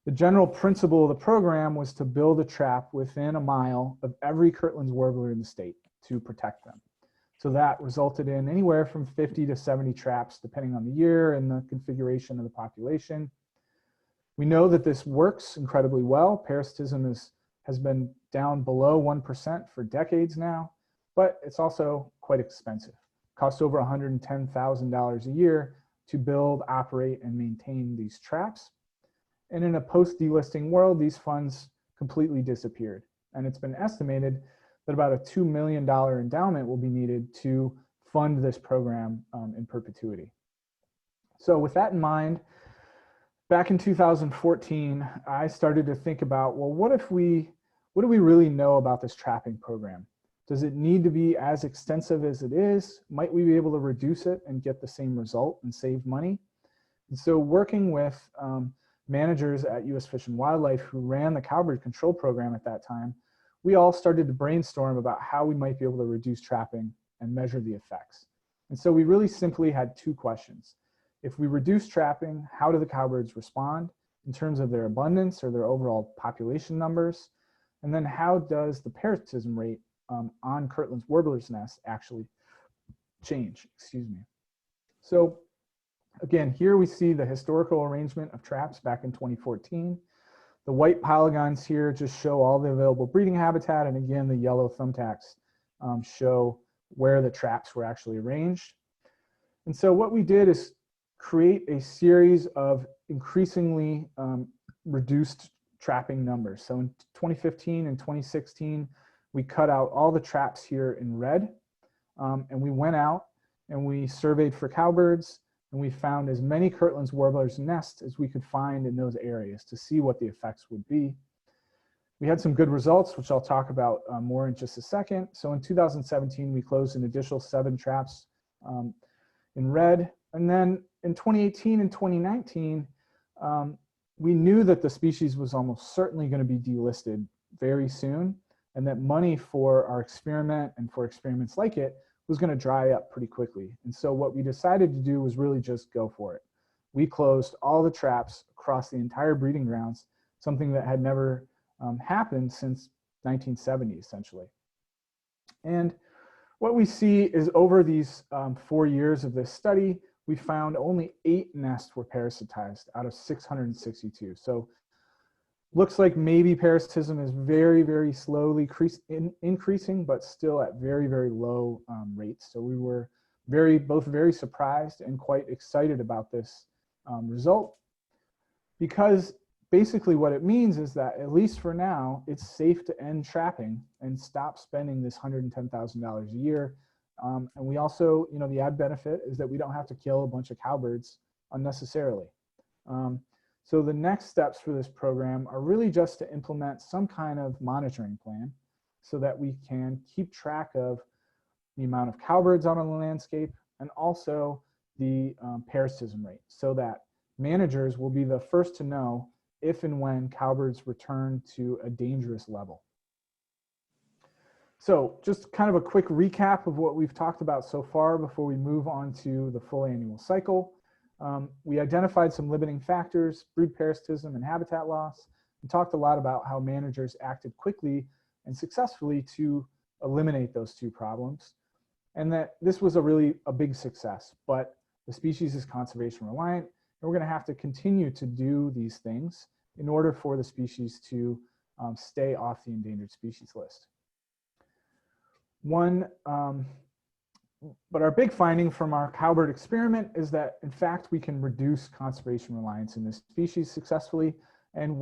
The general principle of the program was to build a trap within a mile of every Kirtland's warbler in the state to protect them. So that resulted in anywhere from 50 to 70 traps, depending on the year and the configuration of the population. We know that this works incredibly well. Parasitism has been down below 1% for decades now, but it's also quite expensive. It costs over $110,000 a year to build, operate, and maintain these traps. And in a post-delisting world, these funds completely disappeared. And it's been estimated that about a $2 million endowment will be needed to fund this program in perpetuity. So with that in mind, back in 2014, I started to think about, well, what do we really know about this trapping program? Does it need to be as extensive as it is? Might we be able to reduce it and get the same result and save money? And so working with managers at U.S. Fish and Wildlife who ran the cowbird control program at that time, we all started to brainstorm about how we might be able to reduce trapping and measure the effects. And so we really simply had two questions. If we reduce trapping, how do the cowbirds respond in terms of their abundance or their overall population numbers? And then how does the parasitism rate on Kirtland's warbler's nest actually change? Excuse me. So again, here we see the historical arrangement of traps back in 2014. The white polygons here just show all the available breeding habitat, and again, the yellow thumbtacks show where the traps were actually arranged. And so what we did is create a series of increasingly reduced trapping numbers. So in 2015 and 2016, we cut out all the traps here in red, and we went out and we surveyed for cowbirds, and we found as many Kirtland's warblers nests as we could find in those areas to see what the effects would be. We had some good results, which I'll talk about more in just a second. So in 2017, we closed an additional 7 traps in red. And then in 2018 and 2019, we knew that the species was almost certainly going to be delisted very soon, and that money for our experiment and for experiments like it was going to dry up pretty quickly. And so what we decided to do was really just go for it. We closed all the traps across the entire breeding grounds, something that had never happened since 1970, essentially. And what we see is over these 4 years of this study, we found only 8 nests were parasitized out of 662. So looks like maybe parasitism is very, very slowly increasing, but still at very, very low rates. So we were both very surprised and quite excited about this result, because basically what it means is that, at least for now, it's safe to end trapping and stop spending this $110,000 a year. And we also, the added benefit is that we don't have to kill a bunch of cowbirds unnecessarily. So the next steps for this program are really just to implement some kind of monitoring plan so that we can keep track of the amount of cowbirds out on the landscape and also the parasitism rate, so that managers will be the first to know if and when cowbirds return to a dangerous level. So just kind of a quick recap of what we've talked about so far before we move on to the full annual cycle. We identified some limiting factors, brood parasitism and habitat loss, and talked a lot about how managers acted quickly and successfully to eliminate those 2 problems, and that this was a big success. But the species is conservation reliant, and we're going to have to continue to do these things in order for the species to stay off the endangered species list. But our big finding from our cowbird experiment is that, in fact, we can reduce conservation reliance in this species successfully, and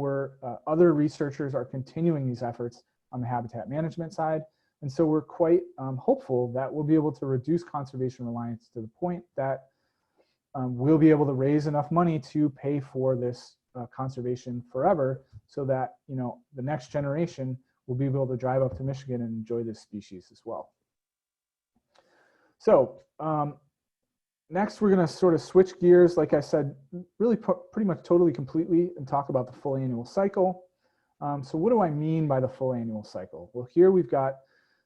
other researchers are continuing these efforts on the habitat management side. And so we're quite hopeful that we'll be able to reduce conservation reliance to the point that we'll be able to raise enough money to pay for this conservation forever, so that the next generation will be able to drive up to Michigan and enjoy this species as well. So next, we're going to sort of switch gears, like I said, really pretty much totally completely, and talk about the full annual cycle. So what do I mean by the full annual cycle? Well, here we've got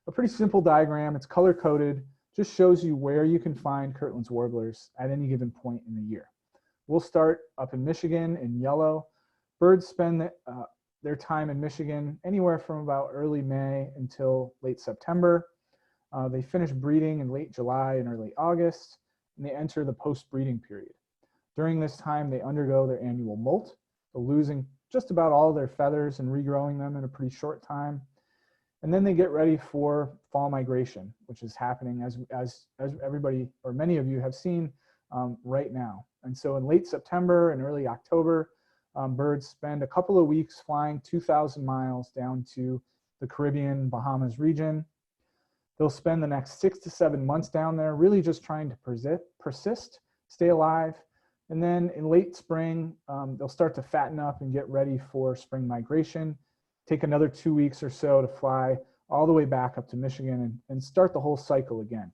a pretty simple diagram. It's color coded, just shows you where you can find Kirtland's warblers at any given point in the year. We'll start up in Michigan in yellow. Birds spend their time in Michigan anywhere from about early May until late September. They finish breeding in late July and early August, and they enter the post-breeding period. During this time, they undergo their annual molt, so losing just about all their feathers and regrowing them in a pretty short time. And then they get ready for fall migration, which is happening as everybody, or many of you, have seen right now. And so in late September and early October, birds spend a couple of weeks flying 2,000 miles down to the Caribbean, Bahamas region. They'll spend the next 6 to 7 months down there, really just trying to persist, stay alive. And then in late spring, they'll start to fatten up and get ready for spring migration. Take another 2 weeks or so to fly all the way back up to Michigan and start the whole cycle again.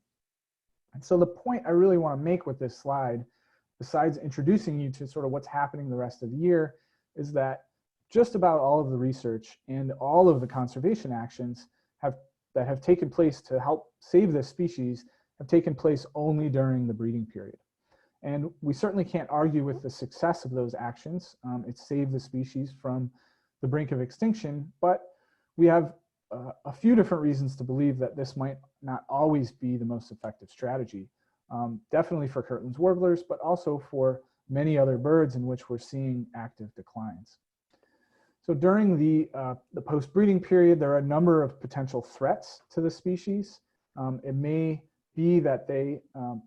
And so the point I really want to make with this slide, besides introducing you to sort of what's happening the rest of the year, is that just about all of the research and all of the conservation actions that have taken place to help save this species have taken place only during the breeding period. And we certainly can't argue with the success of those actions. It saved the species from the brink of extinction, but we have a few different reasons to believe that this might not always be the most effective strategy. Definitely for Kirtland's warblers, but also for many other birds in which we're seeing active declines. So during the post-breeding period, there are a number of potential threats to the species. It may be that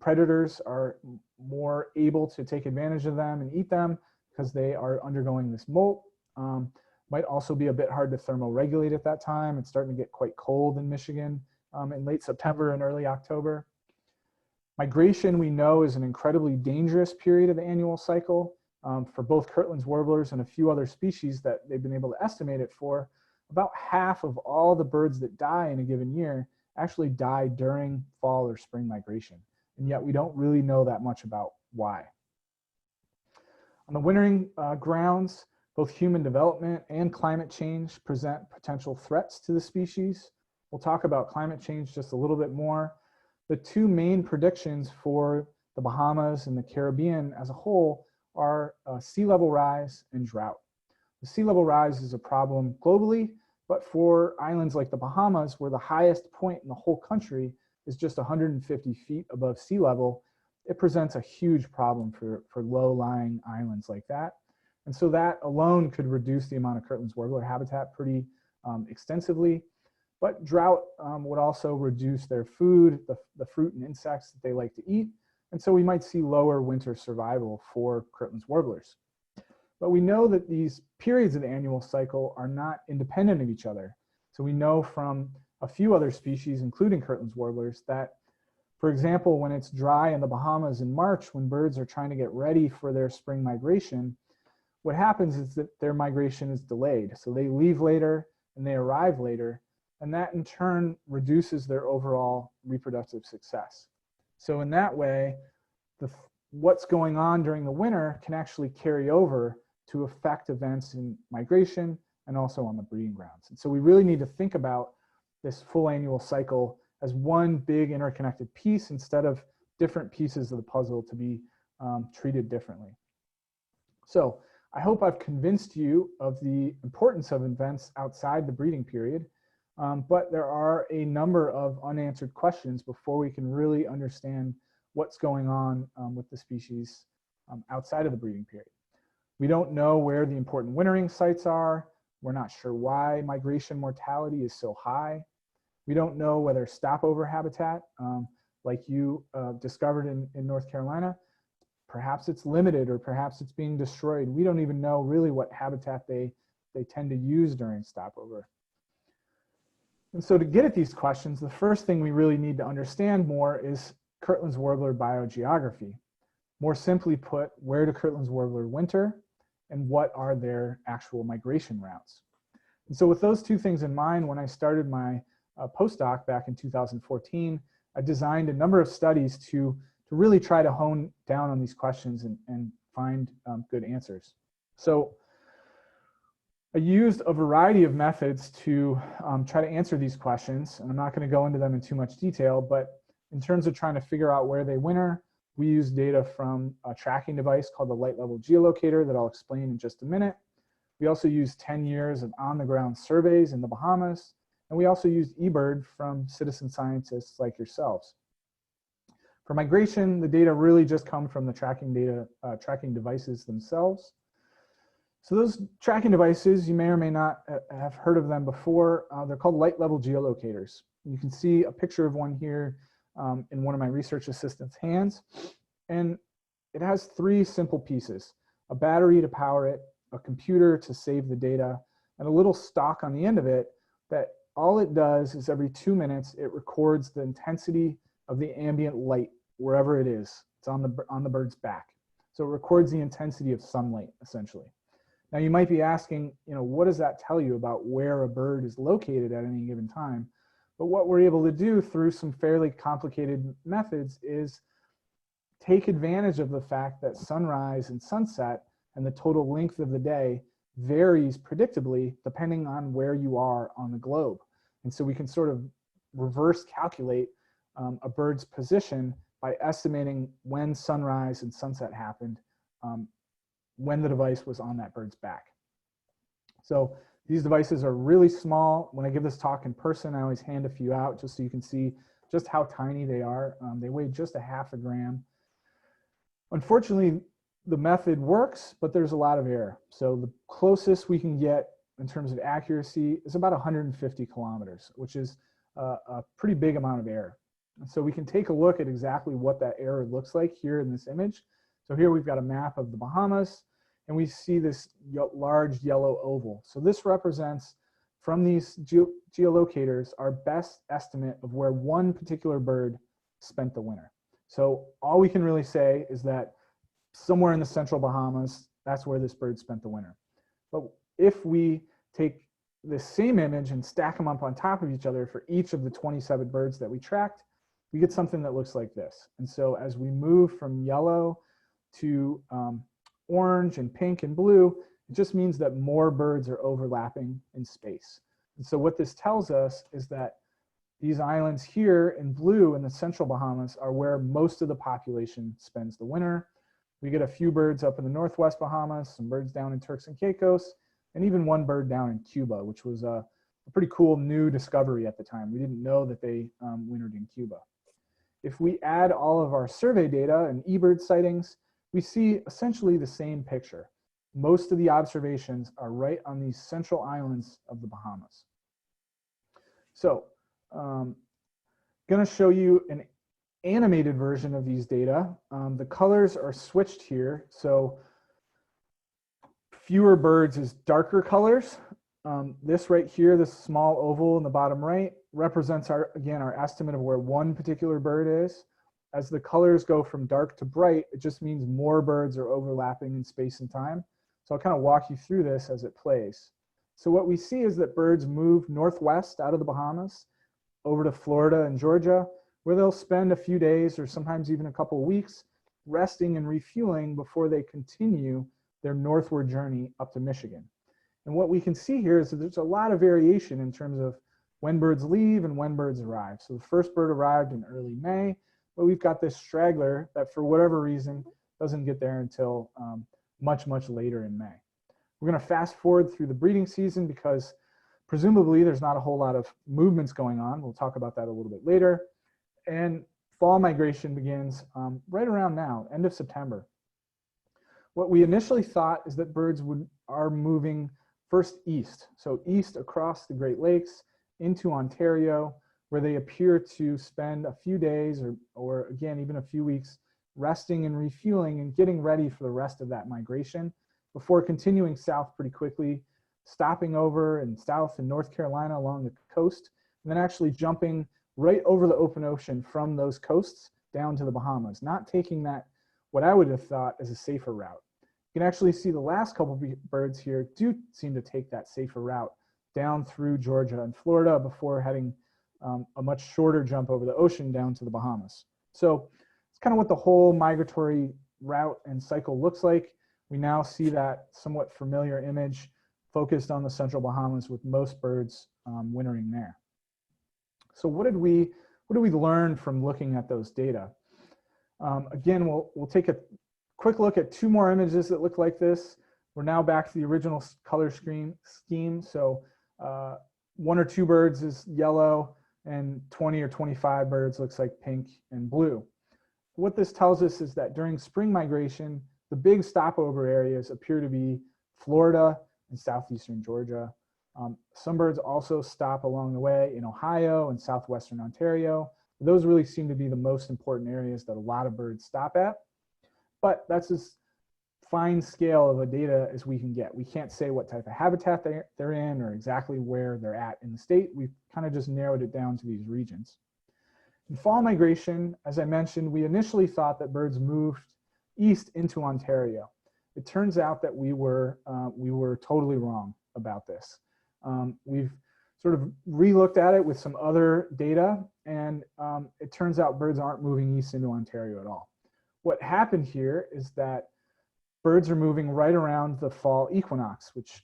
predators are more able to take advantage of them and eat them because they are undergoing this molt. Might also be a bit hard to thermoregulate at that time. It's starting to get quite cold in Michigan in late September and early October. Migration, we know, is an incredibly dangerous period of the annual cycle. For both Kirtland's warblers and a few other species that they've been able to estimate it for, about half of all the birds that die in a given year actually die during fall or spring migration. and yet we don't really know that much about why. On the wintering grounds, both human development and climate change present potential threats to the species. We'll talk about climate change just a little bit more. The two main predictions for the Bahamas and the Caribbean as a whole are sea level rise and drought. The sea level rise is a problem globally, but for islands like the Bahamas, where the highest point in the whole country is just 150 feet above sea level, it presents a huge problem for low-lying islands like that. And so that alone could reduce the amount of Kirtland's warbler habitat pretty extensively. But drought would also reduce their food, the fruit and insects that they like to eat. And so we might see lower winter survival for Kirtland's warblers. But we know that these periods of the annual cycle are not independent of each other. So we know from a few other species, including Kirtland's warblers, that, for example, when it's dry in the Bahamas in March, when birds are trying to get ready for their spring migration, what happens is that their migration is delayed. So they leave later and they arrive later, and that in turn reduces their overall reproductive success. So in that way, what's going on during the winter can actually carry over to affect events in migration and also on the breeding grounds. And so we really need to think about this full annual cycle as one big interconnected piece instead of different pieces of the puzzle to be treated differently. So I hope I've convinced you of the importance of events outside the breeding period, but there are a number of unanswered questions before we can really understand what's going on with the species outside of the breeding period. We don't know where the important wintering sites are. We're not sure why migration mortality is so high. We don't know whether stopover habitat, like you discovered in North Carolina, perhaps it's limited or perhaps it's being destroyed. We don't even know really what habitat they tend to use during stopover. And so to get at these questions, the first thing we really need to understand more is Kirtland's warbler biogeography. More simply put, where do Kirtland's warbler winter and what are their actual migration routes? And so with those two things in mind, when I started my postdoc back in 2014, I designed a number of studies to really try to hone down on these questions and find good answers. So I used a variety of methods to try to answer these questions, and I'm not going to go into them in too much detail, but in terms of trying to figure out where they winter, we use data from a tracking device called the light level geolocator that I'll explain in just a minute. We also used 10 years of on-the-ground surveys in the Bahamas, and we also used eBird from citizen scientists like yourselves. For migration, the data really just come from the tracking devices themselves. So those tracking devices, you may or may not have heard of them before. They're called light level geolocators. You can see a picture of one here in one of my research assistant's hands. And it has three simple pieces: a battery to power it, a computer to save the data, and a little stalk on the end of it that all it does is every 2 minutes, it records the intensity of the ambient light wherever it is. It's on the bird's back. So it records the intensity of sunlight, essentially. Now you might be asking, what does that tell you about where a bird is located at any given time? But what we're able to do through some fairly complicated methods is take advantage of the fact that sunrise and sunset and the total length of the day varies predictably depending on where you are on the globe. And so we can sort of reverse calculate a bird's position by estimating when sunrise and sunset happened when the device was on that bird's back. So these devices are really small. When I give this talk in person, I always hand a few out just so you can see just how tiny they are. They weigh just a half a gram. Unfortunately, the method works, but there's a lot of error. So the closest we can get in terms of accuracy is about 150 kilometers, which is a pretty big amount of error. And so we can take a look at exactly what that error looks like here in this image. So here we've got a map of the Bahamas, and we see this large yellow oval. So this represents, from these geolocators, our best estimate of where one particular bird spent the winter. So all we can really say is that somewhere in the central Bahamas, that's where this bird spent the winter. But if we take this same image and stack them up on top of each other for each of the 27 birds that we tracked, we get something that looks like this. And so as we move from yellow to orange and pink and blue, it just means that more birds are overlapping in space. And so what this tells us is that these islands here in blue in the central Bahamas are where most of the population spends the winter. We get a few birds up in the northwest Bahamas, some birds down in Turks and Caicos, and even one bird down in Cuba, which was a pretty cool new discovery at the time. We didn't know that they wintered in Cuba. If we add all of our survey data and eBird sightings, we see essentially the same picture. Most of the observations are right on these central islands of the Bahamas. So, going to show you an animated version of these data. The colors are switched here. So fewer birds is darker colors. This right here, this small oval in the bottom right, represents again, our estimate of where one particular bird is. As the colors go from dark to bright, it just means more birds are overlapping in space and time. So I'll kind of walk you through this as it plays. So what we see is that birds move northwest out of the Bahamas over to Florida and Georgia, where they'll spend a few days or sometimes even a couple of weeks resting and refueling before they continue their northward journey up to Michigan. And what we can see here is that there's a lot of variation in terms of when birds leave and when birds arrive. So the first bird arrived in early May, but we've got this straggler that for whatever reason doesn't get there until much, much later in May. We're going to fast forward through the breeding season because presumably there's not a whole lot of movements going on. We'll talk about that a little bit later. And fall migration begins right around now, end of September. What we initially thought is that birds are moving first east, so east across the Great Lakes into Ontario, where they appear to spend a few days or again, even a few weeks resting and refueling and getting ready for the rest of that migration before continuing south pretty quickly, stopping over in South and North Carolina along the coast, and then actually jumping right over the open ocean from those coasts down to the Bahamas, not taking that, what I would have thought is a safer route. You can actually see the last couple of birds here do seem to take that safer route down through Georgia and Florida before heading a much shorter jump over the ocean down to the Bahamas. So it's kind of what the whole migratory route and cycle looks like. We now see that somewhat familiar image focused on the central Bahamas with most birds wintering there. So what did we learn from looking at those data? Again, we'll take a quick look at two more images that look like this. We're now back to the original color scheme. So one or two birds is yellow and 20 or 25 birds looks like pink and blue. What this tells us is that during spring migration, the big stopover areas appear to be Florida and southeastern Georgia. Some birds also stop along the way in Ohio and southwestern Ontario. Those really seem to be the most important areas that a lot of birds stop at. But that's as fine scale of a data as we can get. We can't say what type of habitat they're in or exactly where they're at in the state. We've kind of just narrowed it down to these regions. In fall migration, as I mentioned, we initially thought that birds moved east into Ontario. It turns out that we were totally wrong about this. We've sort of re-looked at it with some other data, and it turns out birds aren't moving east into Ontario at all. What happened here is that birds are moving right around the fall equinox, which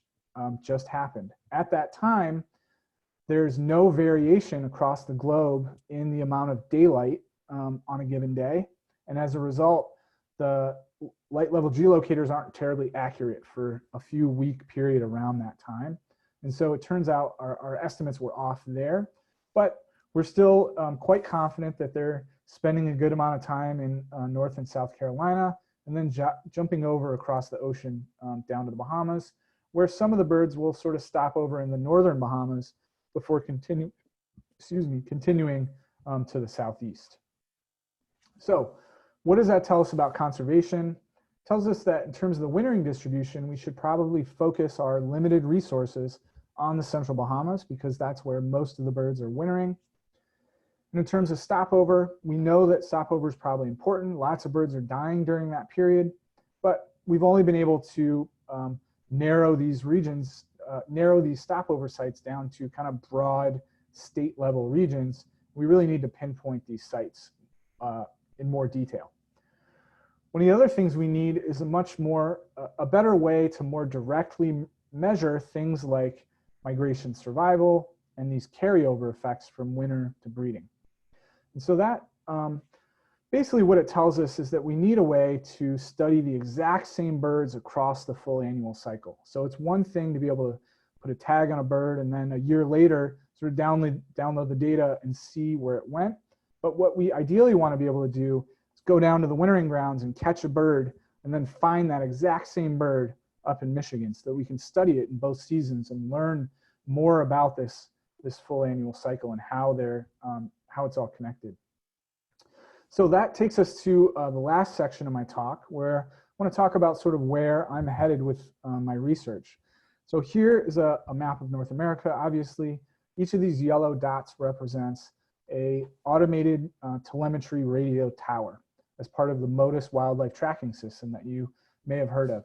just happened. At that time, there's no variation across the globe in the amount of daylight on a given day. And as a result, the light level geolocators aren't terribly accurate for a few week period around that time. And so it turns out our estimates were off there, but we're still quite confident that they're spending a good amount of time in North and South Carolina, and then jumping over across the ocean down to the Bahamas, where some of the birds will sort of stop over in the northern Bahamas before continuing to the southeast. So what does that tell us about conservation? It tells us that in terms of the wintering distribution, we should probably focus our limited resources on the central Bahamas because that's where most of the birds are wintering. And in terms of stopover, we know that stopover is probably important. Lots of birds are dying during that period, but we've only been able to narrow these regions, narrow these stopover sites down to kind of broad state level regions We really need to pinpoint these sites in more detail. One of the other things we need is a better way to more directly measure things like migration survival and these carryover effects from winter to breeding. And so that basically what it tells us is that we need a way to study the exact same birds across the full annual cycle. So it's one thing to be able to put a tag on a bird and then a year later sort of download the data and see where it went. But what we ideally want to be able to do is go down to the wintering grounds and catch a bird and then find that exact same bird up in Michigan so that we can study it in both seasons and learn more about this full annual cycle and how it's all connected. So that takes us to the last section of my talk, where I want to talk about sort of where I'm headed with my research. So here is a map of North America. Obviously, each of these yellow dots represents a automated telemetry radio tower as part of the MODIS wildlife tracking system that you may have heard of.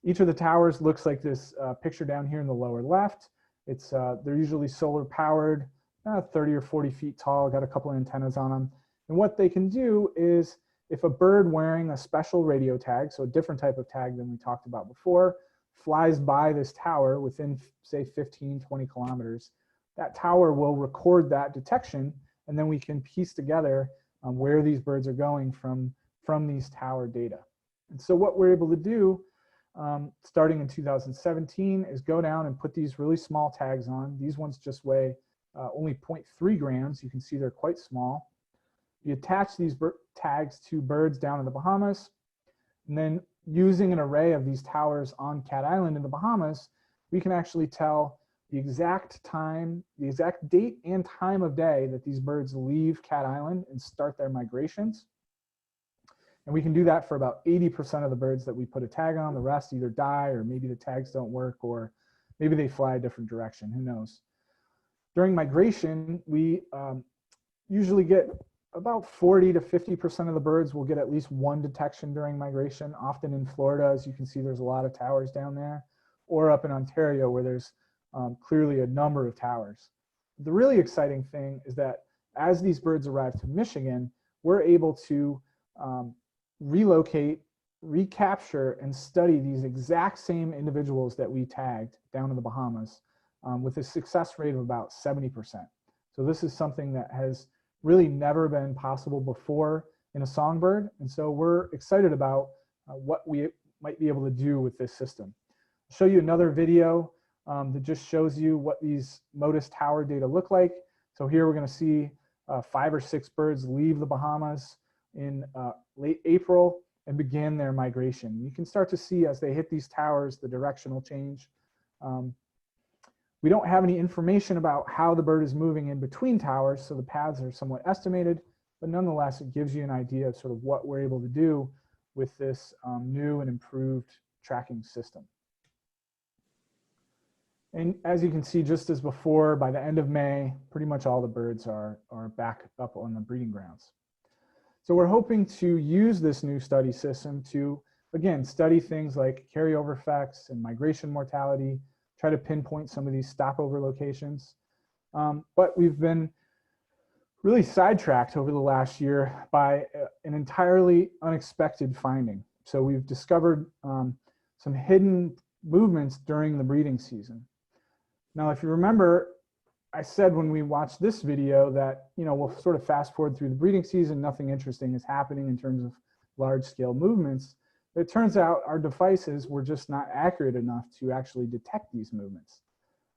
Each of the towers looks like this picture down here in the lower left. They're usually solar powered, 30 or 40 feet tall, got a couple of antennas on them. And what they can do is, if a bird wearing a special radio tag, so a different type of tag than we talked about before, flies by this tower within, say, 15, 20 kilometers, that tower will record that detection, and then we can piece together where these birds are going from these tower data. And so what we're able to do, starting in 2017, is go down and put these really small tags on. These ones just weigh only 0.3 grams. You can see they're quite small. You attach these tags to birds down in the Bahamas, and then using an array of these towers on Cat Island in the Bahamas, we can actually tell the exact time, the exact date and time of day that these birds leave Cat Island and start their migrations. And we can do that for about 80% of the birds that we put a tag on. The rest either die, or maybe the tags don't work, or maybe they fly a different direction, who knows. During migration, we usually get about 40 to 50% of the birds will get at least one detection during migration. Often in Florida, as you can see, there's a lot of towers down there, or up in Ontario where there's clearly a number of towers. The really exciting thing is that as these birds arrive to Michigan, we're able to relocate, recapture, and study these exact same individuals that we tagged down in the Bahamas with a success rate of about 70%. So this is something that has really never been possible before in a songbird. And so we're excited about what we might be able to do with this system. I'll show you another video that just shows you what these MODIS tower data look like. So here we're going to see 5 or 6 birds leave the Bahamas in late April and begin their migration. You can start to see as they hit these towers the directional change. We don't have any information about how the bird is moving in between towers, so the paths are somewhat estimated, but nonetheless, it gives you an idea of sort of what we're able to do with this new and improved tracking system. And as you can see, just as before, by the end of May, pretty much all the birds are back up on the breeding grounds. So we're hoping to use this new study system to, again, study things like carryover effects and migration mortality, try to pinpoint some of these stopover locations. But we've been really sidetracked over the last year by an entirely unexpected finding. So we've discovered some hidden movements during the breeding season. Now, if you remember, I said when we watched this video that, we'll sort of fast forward through the breeding season, nothing interesting is happening in terms of large scale movements. But it turns out our devices were just not accurate enough to actually detect these movements.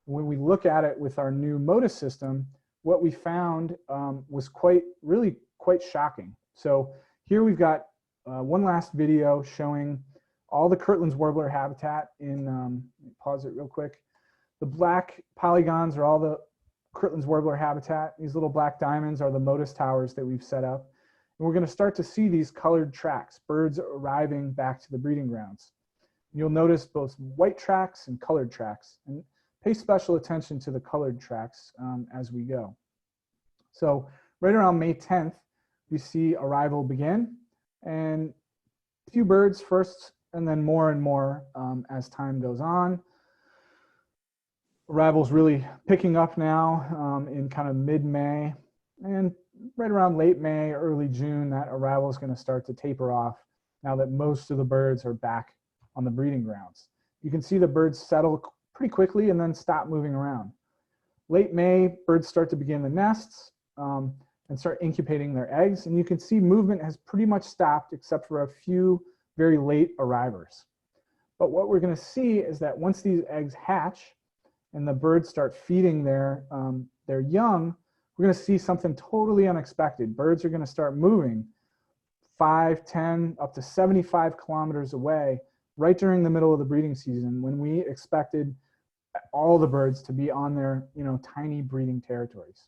When we look at it with our new MODIS system, what we found was really quite shocking. So here we've got one last video showing all the Kirtland's warbler habitat in, pause it real quick. The black polygons are all the Kirtland's warbler habitat. These little black diamonds are the MODIS towers that we've set up. And we're going to start to see these colored tracks, birds arriving back to the breeding grounds. You'll notice both white tracks and colored tracks, and pay special attention to the colored tracks as we go. So right around May 10th, we see arrival begin, and a few birds first, and then more and more as time goes on. Arrival's really picking up now in kind of mid-May. And right around late May, early June, that arrival is going to start to taper off now that most of the birds are back on the breeding grounds. You can see the birds settle pretty quickly and then stop moving around. Late May, birds start to begin the nests and start incubating their eggs. And you can see movement has pretty much stopped except for a few very late arrivers. But what we're going to see is that once these eggs hatch and the birds start feeding their young, we're going to see something totally unexpected. Birds are going to start moving 5, 10, up to 75 kilometers away right during the middle of the breeding season when we expected all the birds to be on their tiny breeding territories.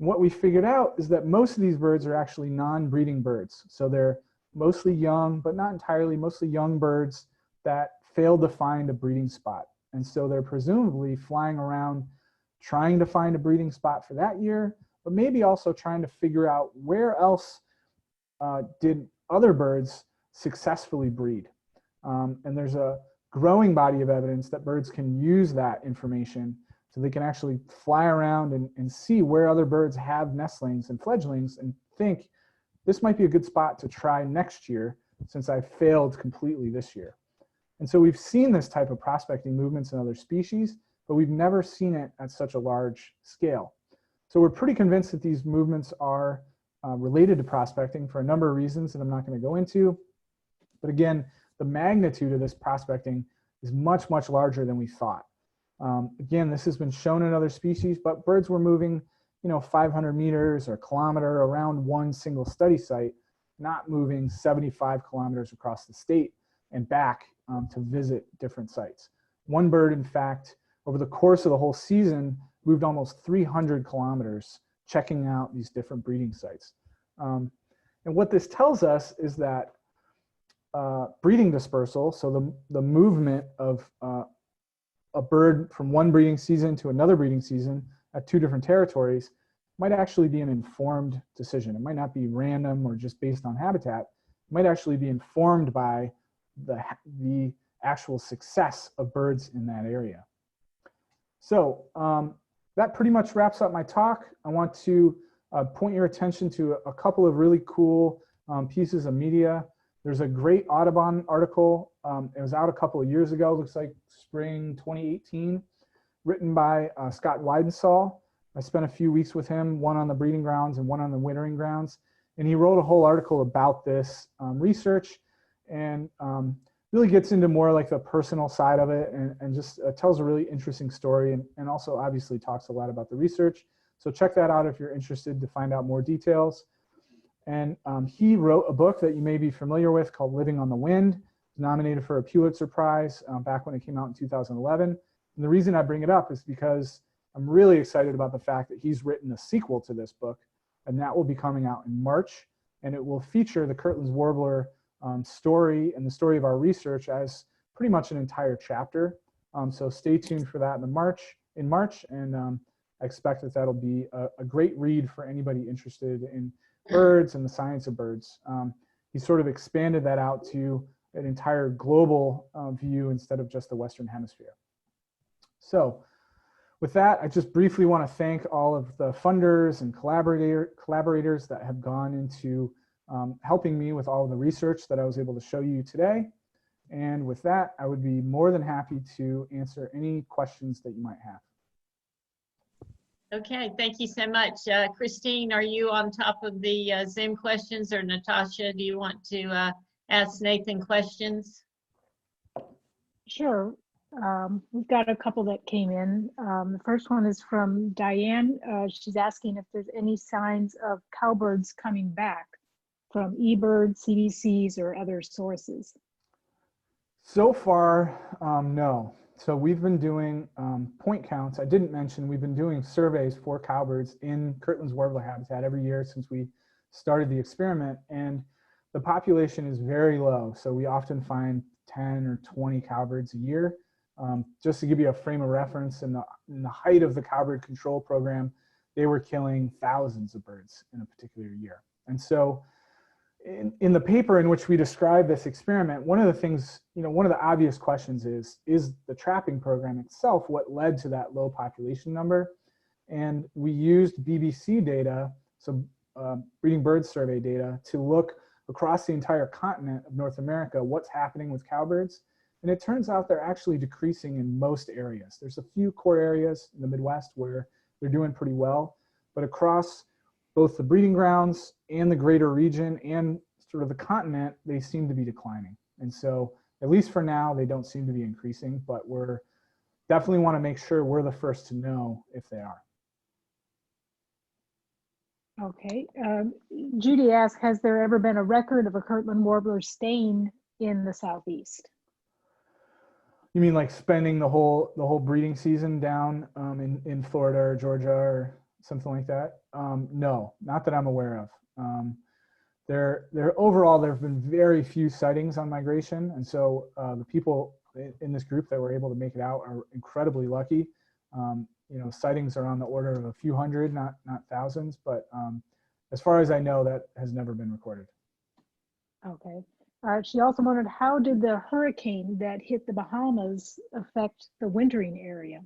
And what we figured out is that most of these birds are actually non-breeding birds. So they're mostly young, but not entirely, mostly young birds that failed to find a breeding spot. And so they're presumably flying around trying to find a breeding spot for that year, but maybe also trying to figure out where else did other birds successfully breed. And there's a growing body of evidence that birds can use that information so they can actually fly around and see where other birds have nestlings and fledglings and think, this might be a good spot to try next year since I failed completely this year. And so we've seen this type of prospecting movements in other species, but we've never seen it at such a large scale. So we're pretty convinced that these movements are related to prospecting for a number of reasons that I'm not going to go into. But again, the magnitude of this prospecting is much, much larger than we thought. Again, this has been shown in other species, but birds were moving 500 meters or a kilometer around one single study site, not moving 75 kilometers across the state and back to visit different sites. One bird, in fact, over the course of the whole season, moved almost 300 kilometers checking out these different breeding sites. And what this tells us is that breeding dispersal, so the movement of a bird from one breeding season to another breeding season at two different territories, might actually be an informed decision. It might not be random or just based on habitat. It might actually be informed by the actual success of birds in that area. So that pretty much wraps up my talk. I want to point your attention to a couple of really cool pieces of media. There's a great Audubon article. It was out a couple of years ago, looks like spring 2018, written by Scott Weidensaul. I spent a few weeks with him, one on the breeding grounds and one on the wintering grounds. And he wrote a whole article about this research and really gets into more like the personal side of it and just tells a really interesting story and also obviously talks a lot about the research. So check that out if you're interested to find out more details. And he wrote a book that you may be familiar with called Living on the Wind, nominated for a Pulitzer Prize back when it came out in 2011. And the reason I bring it up is because I'm really excited about the fact that he's written a sequel to this book, and that will be coming out in March. And it will feature the Kirtland's Warbler story and the story of our research as pretty much an entire chapter. So stay tuned for that in March. And I expect that that'll be a great read for anybody interested in birds and the science of birds. He sort of expanded that out to an entire global view instead of just the Western Hemisphere. So with that, I just briefly want to thank all of the funders and collaborators that have gone into helping me with all of the research that I was able to show you today. And with that, I would be more than happy to answer any questions that you might have. Okay, thank you so much. Christine, are you on top of the Zoom questions, or Natasha, do you want to ask Nathan questions? Sure. We've got a couple that came in. The first one is from Diane. She's asking if there's any signs of cowbirds coming back from eBird, CBCs, or other sources. So far, no. So we've been doing point counts. I didn't mention we've been doing surveys for cowbirds in Kirtland's warbler habitat every year since we started the experiment, and the population is very low. So we often find 10 or 20 cowbirds a year. Just to give you a frame of reference, in the height of the cowbird control program, they were killing thousands of birds in a particular year. And so in the paper in which we describe this experiment, one of the things, one of the obvious questions is the trapping program itself what led to that low population number? And we used BBC data some breeding bird survey data to look across the entire continent of North America, what's happening with cowbirds. And it turns out they're actually decreasing in most areas. There's a few core areas in the Midwest where they're doing pretty well, but across both the breeding grounds and the greater region and sort of the continent, they seem to be declining. And so, at least for now, they don't seem to be increasing, but we're definitely want to make sure we're the first to know if they are. Okay. Judy asked, has there ever been a record of a Kirtland warbler staying in the Southeast? You mean like spending the whole breeding season down in Florida or Georgia or something like that? No, not that I'm aware of. Overall, there have been very few sightings on migration, and so the people in this group that were able to make it out are incredibly lucky. You know, sightings are on the order of a few hundred, not thousands, but as far as I know, that has never been recorded. Okay. She also wondered, how did the hurricane that hit the Bahamas affect the wintering area?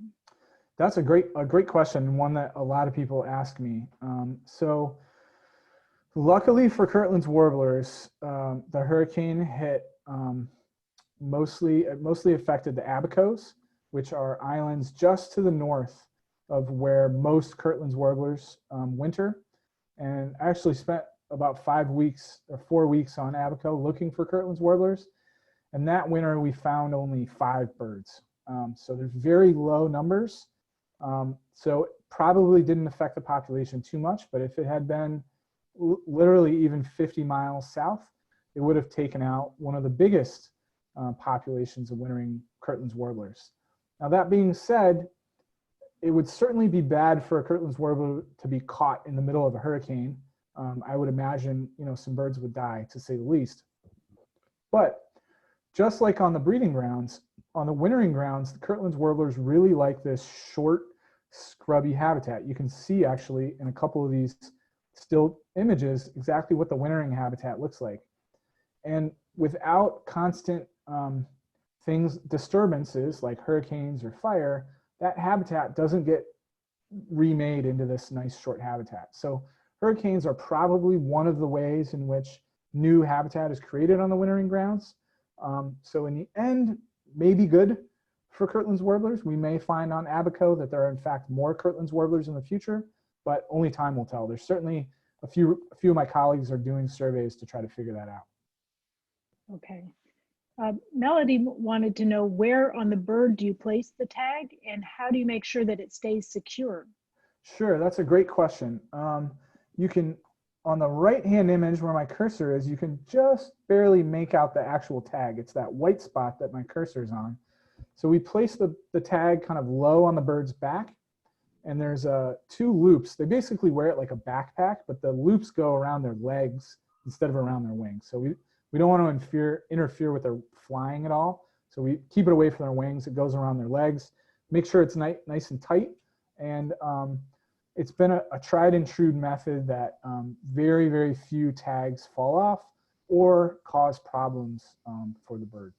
That's a great question, one that a lot of people ask me. So luckily for Kirtland's warblers, the hurricane hit mostly affected the Abacos, which are islands just to the north of where most Kirtland's warblers winter. And I actually spent about 5 weeks or 4 weeks on Abaco looking for Kirtland's warblers. And that winter we found only 5 birds. So there's very low numbers. So it probably didn't affect the population too much, but if it had been literally even 50 miles south, it would have taken out one of the biggest populations of wintering Kirtland's warblers. Now that being said, it would certainly be bad for a Kirtland's warbler to be caught in the middle of a hurricane. I would imagine, you know, some birds would die, to say the least. But just like on the breeding grounds, on the wintering grounds, the Kirtland's warblers really like this short, scrubby habitat. You can see actually in a couple of these still images exactly what the wintering habitat looks like. And without constant disturbances like hurricanes or fire, that habitat doesn't get remade into this nice short habitat. So hurricanes are probably one of the ways in which new habitat is created on the wintering grounds. So in the end, maybe good for Kirtland's warblers. We may find on Abaco that there are in fact more Kirtland's warblers in the future, but only time will tell. There's certainly a few of my colleagues are doing surveys to try to figure that out. Okay. Melody wanted to know, where on the bird do you place the tag and how do you make sure that it stays secure? Sure, that's a great question. You can, on the right-hand image where my cursor is, you can just barely make out the actual tag. It's that white spot that my cursor is on. So we place the tag kind of low on the bird's back, and there's 2 loops. They basically wear it like a backpack, but the loops go around their legs instead of around their wings. So we don't want to interfere with their flying at all. So we keep it away from their wings. It goes around their legs. Make sure it's nice and tight. And it's been a tried and true method that very, very few tags fall off or cause problems for the bird.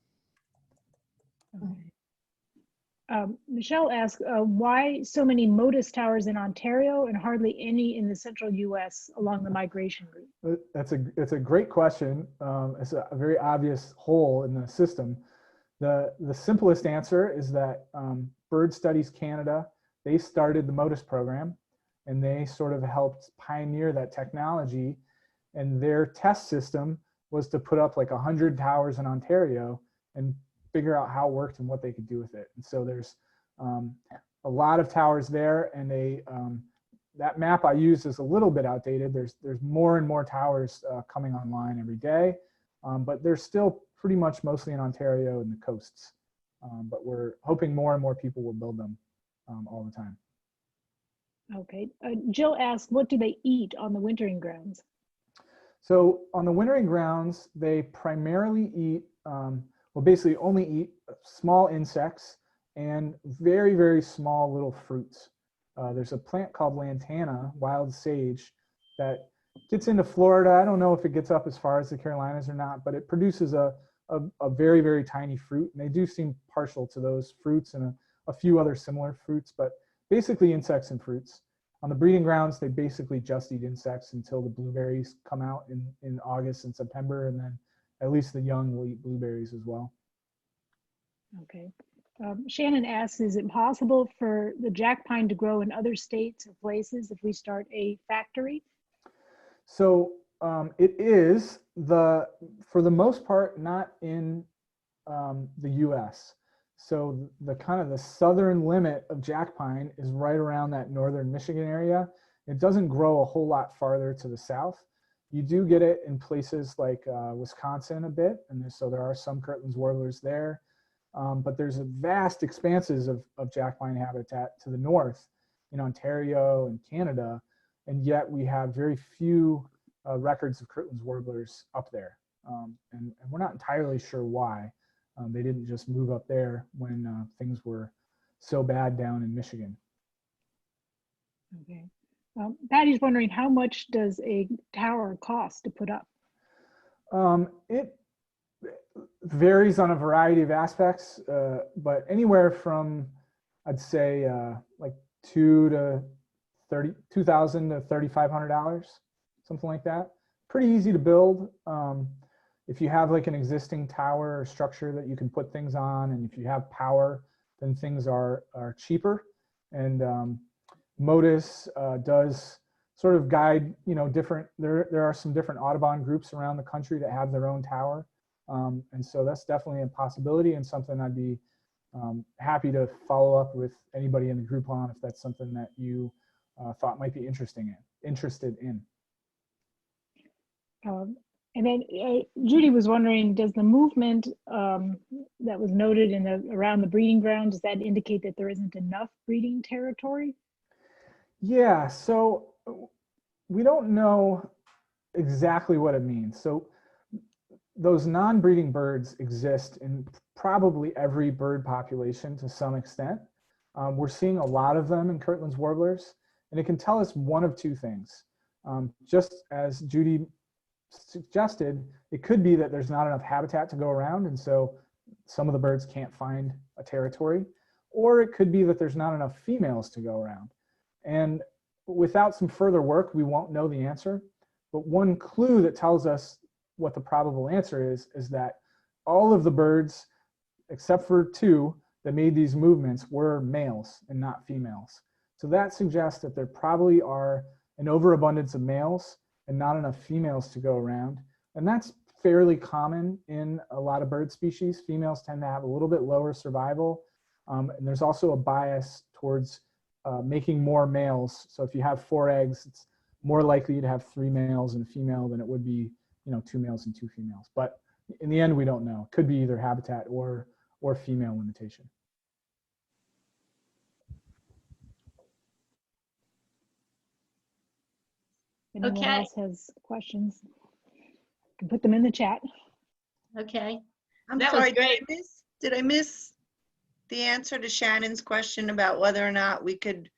Michelle asked, why so many Motus towers in Ontario and hardly any in the central US along the migration route? It's a great question. It's a very obvious hole in the system. The simplest answer is that Bird Studies Canada, they started the Motus program, and they sort of helped pioneer that technology. And their test system was to put up like 100 towers in Ontario and figure out how it worked and what they could do with it. And so there's a lot of towers there, and that map I used is a little bit outdated. There's more and more towers coming online every day, but they're still pretty much mostly in Ontario and the coasts. But we're hoping more and more people will build them all the time. Okay. Jill asked, what do they eat on the wintering grounds? So on the wintering grounds, they primarily eat, well, basically only eat small insects and very, very small little fruits. There's a plant called lantana, wild sage, that gets into Florida. I don't know if it gets up as far as the Carolinas or not, but it produces a very, very tiny fruit. And they do seem partial to those fruits and a few other similar fruits, but basically insects and fruits. On the breeding grounds, they basically just eat insects until the blueberries come out in August and September, and then at least the young will eat blueberries as well. Okay. Shannon asks, is it possible for the jack pine to grow in other states or places if we start a factory? So it is, for the most part, not in the US. So the kind of the southern limit of jack pine is right around that northern Michigan area. It doesn't grow a whole lot farther to the south. You do get it in places like Wisconsin a bit, and so there are some Kirtland's warblers there. But there's a vast expanses of jack pine habitat to the north in Ontario and Canada, and yet we have very few records of Kirtland's warblers up there. And we're not entirely sure why. They didn't just move up there when things were so bad down in Michigan. Okay. Patty's wondering, how much does a tower cost to put up? It varies on a variety of aspects, but anywhere from, I'd say, like $2,000 to $3,500, something like that. Pretty easy to build. If you have like an existing tower or structure that you can put things on, and if you have power, then things are cheaper. And Modus does sort of guide, different, there are some different Audubon groups around the country that have their own tower. And so that's definitely a possibility, and something I'd be happy to follow up with anybody in the group on if that's something that you thought might be interested in. And then Judy was wondering, does the movement that was noted around the breeding ground, does that indicate that there isn't enough breeding territory? Yeah, so we don't know exactly what it means. So those non-breeding birds exist in probably every bird population to some extent. We're seeing a lot of them in Kirtland's warblers, and it can tell us one of two things. Just as Judy suggested, it could be that there's not enough habitat to go around, and so some of the birds can't find a territory, or it could be that there's not enough females to go around. And without some further work, we won't know the answer. But one clue that tells us what the probable answer is that all of the birds, except for two that made these movements, were males and not females. So that suggests that there probably are an overabundance of males and not enough females to go around. And that's fairly common in a lot of bird species. Females tend to have a little bit lower survival. And there's also a bias towards making more males. So if you have 4 eggs, it's more likely to have 3 males and a female than it would be, 2 males and 2 females. But in the end, we don't know. It could be either habitat or female limitation. If anyone else has questions, you can put them in the chat. Okay. I'm That sorry, was great. did I miss the answer to Shannon's question about whether or not we could,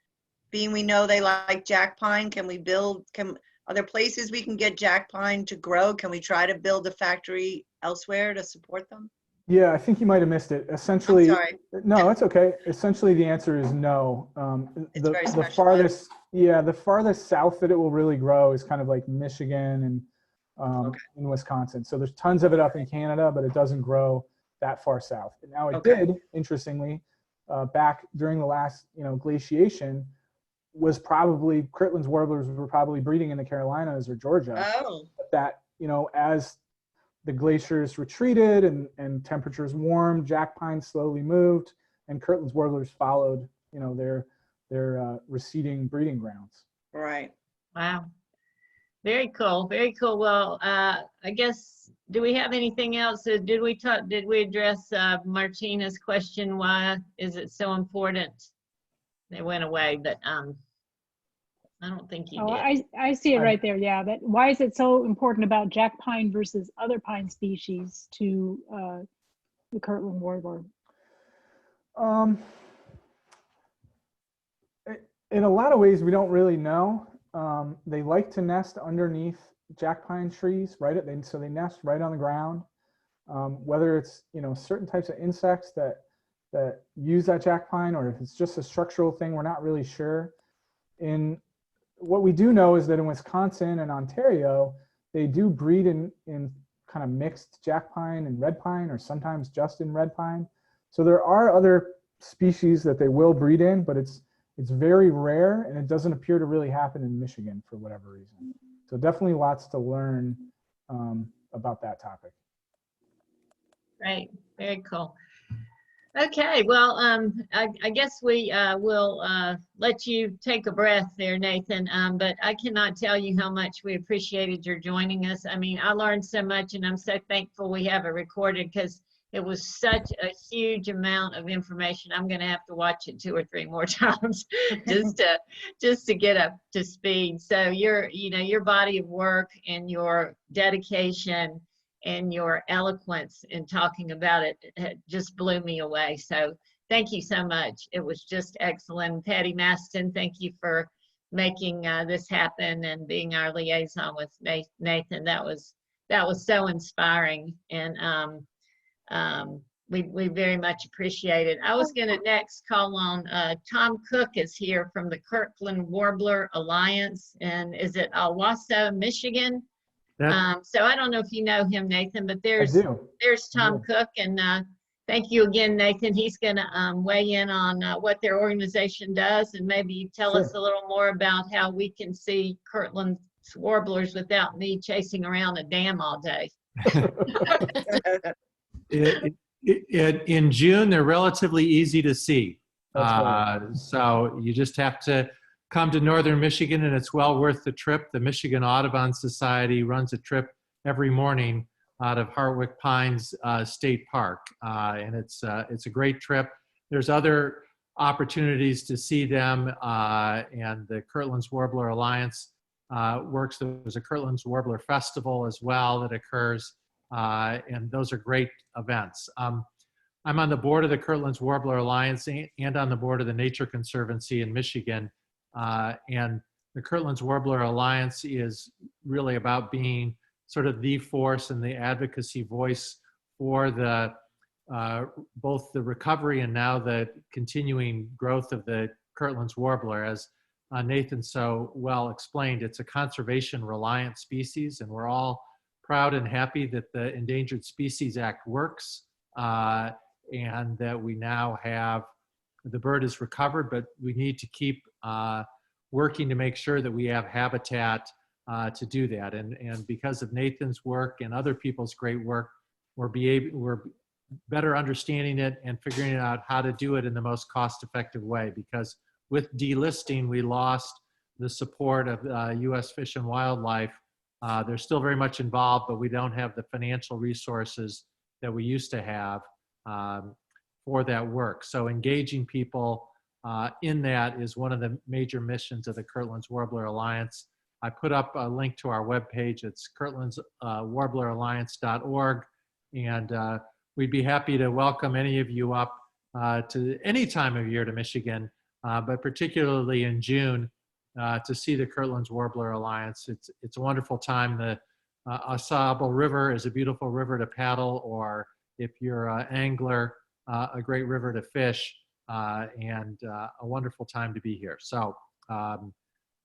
being we know they like jack pine, are there places we can get jack pine to grow? Can we try to build a factory elsewhere to support them? Yeah, I think you might have missed it. Essentially, I'm sorry. No, it's okay. Essentially, the answer is no. It's very the farthest south that it will really grow is kind of like Michigan and in Wisconsin. So there's tons of it up in Canada, but it doesn't grow that far south. Now it did, interestingly, back during the last glaciation, was probably Kirtland's warblers were probably breeding in the Carolinas or Georgia. Oh. But that as the glaciers retreated and temperatures warmed, jack pine slowly moved, and Kirtland's warblers followed, their receding breeding grounds. Right. Wow. Very cool. Very cool. Well, I guess, do we have anything else? Did we address Martina's question? Why is it so important? They went away, but I don't think you did. I see it right there. Yeah. Why is it so important about jack pine versus other pine species to the Kirtland warbler? In a lot of ways, we don't really know. They like to nest underneath jack pine trees, so they nest right on the ground. Whether it's certain types of insects that use that jack pine, or if it's just a structural thing, we're not really sure. In what we do know is that in Wisconsin and Ontario, they do breed in kind of mixed jack pine and red pine, or sometimes just in red pine. So there are other species that they will breed in, but it's very rare, and it doesn't appear to really happen in Michigan for whatever reason. So definitely lots to learn about that topic. Right, very cool. Okay, well, I guess we will let you take a breath there, Nathan, but I cannot tell you how much we appreciated your joining us. I mean, I learned so much, and I'm so thankful we have it recorded, because it was such a huge amount of information. I'm going to have to watch it 2 or 3 more times just to get up to speed. So your body of work and your dedication and your eloquence in talking about it just blew me away. So thank you so much. It was just excellent. Patty Maston, thank you for making this happen and being our liaison with Nathan. That was so inspiring, and we very much appreciate it. I was going to next call on Tom Cook is here from the Kirtland Warbler Alliance, and is it Owasso, Michigan? So I don't know if you know him, Nathan, but there's Tom Cook, and thank you again, Nathan. He's going to weigh in on what their organization does, and maybe tell us a little more about how we can see Kirtland's warblers without me chasing around a dam all day. In June, they're relatively easy to see. Right. So you just have to come to Northern Michigan, and it's well worth the trip. The Michigan Audubon Society runs a trip every morning out of Hartwick Pines State Park, and it's a great trip. There's other opportunities to see them, and the Kirtland's Warbler Alliance works. There's a Kirtland's Warbler Festival as well that occurs, and those are great events. I'm on the board of the Kirtland's Warbler Alliance and on the board of the Nature Conservancy in Michigan. And the Kirtland's Warbler Alliance is really about being sort of the force and the advocacy voice for the both the recovery and now the continuing growth of the Kirtland's Warbler. As Nathan so well explained, it's a conservation reliant species, and we're all proud and happy that the Endangered Species Act works, and that we now have, the bird is recovered, but we need to keep working to make sure that we have habitat to do that. And because of Nathan's work and other people's great work, we're better understanding it and figuring out how to do it in the most cost-effective way. Because with delisting, we lost the support of U.S. Fish and Wildlife. They're still very much involved, but we don't have the financial resources that we used to have for that work. So engaging people in that is one of the major missions of the Kirtland's Warbler Alliance. I put up a link to our webpage. It's kirtlandswarbleralliance.org, and we'd be happy to welcome any of you up to any time of year to Michigan, but particularly in June to see the Kirtland's Warbler Alliance. It's a wonderful time. The Ausable River is a beautiful river to paddle, or if you're an angler, a great river to fish, and a wonderful time to be here. So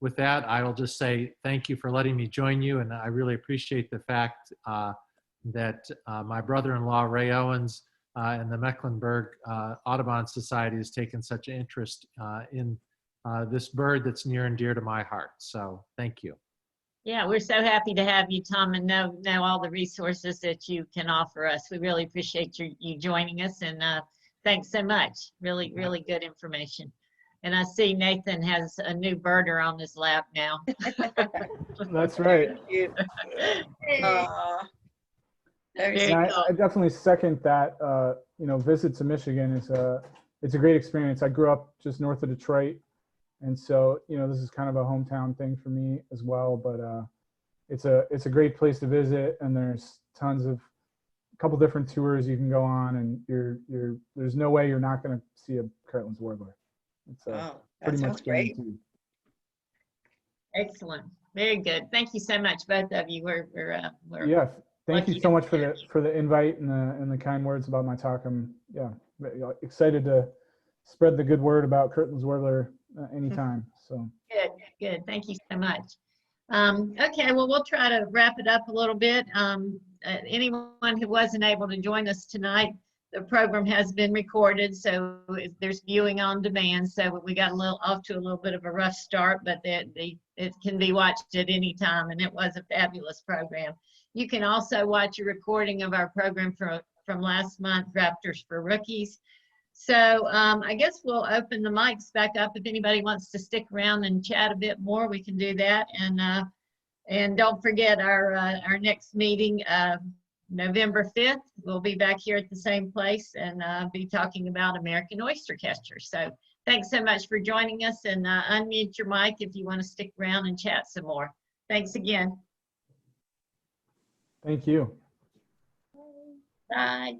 with that, I will just say thank you for letting me join you, and I really appreciate the fact that my brother-in-law, Ray Owens, and the Mecklenburg Audubon Society has taken such an interest in this bird that's near and dear to my heart. So thank you. Yeah, we're so happy to have you, Tom, and know all the resources that you can offer us. We really appreciate you joining us, and thanks so much. Really, really good information. And I see Nathan has a new birder on his lap now. That's right. I definitely second that. Visit to Michigan it's a great experience. I grew up just north of Detroit, and so this is kind of a hometown thing for me as well. But it's a great place to visit, and there's tons of a couple different tours you can go on, and there's no way you're not going to see a Kirtland's Warbler. It's pretty much guaranteed. Excellent, very good. Thank you so much, both of you. We're yeah. Thank you so much for the invite and the kind words about my talk. I'm excited to spread the good word about Kirtland's Warbler anytime. So Good, good. Thank you so much. Okay, well, we'll try to wrap it up a little bit. Anyone who wasn't able to join us tonight, the program has been recorded, so there's viewing on demand. So we got off to a little bit of a rough start, but it can be watched at any time, and it was a fabulous program. You can also watch a recording of our program from last month, Raptors for Rookies. So I guess we'll open the mics back up. If anybody wants to stick around and chat a bit more, we can do that. And don't forget our next meeting, November 5th. We'll be back here at the same place and be talking about American oyster catchers. So thanks so much for joining us, and unmute your mic if you want to stick around and chat some more. Thanks again. thank you. Bye.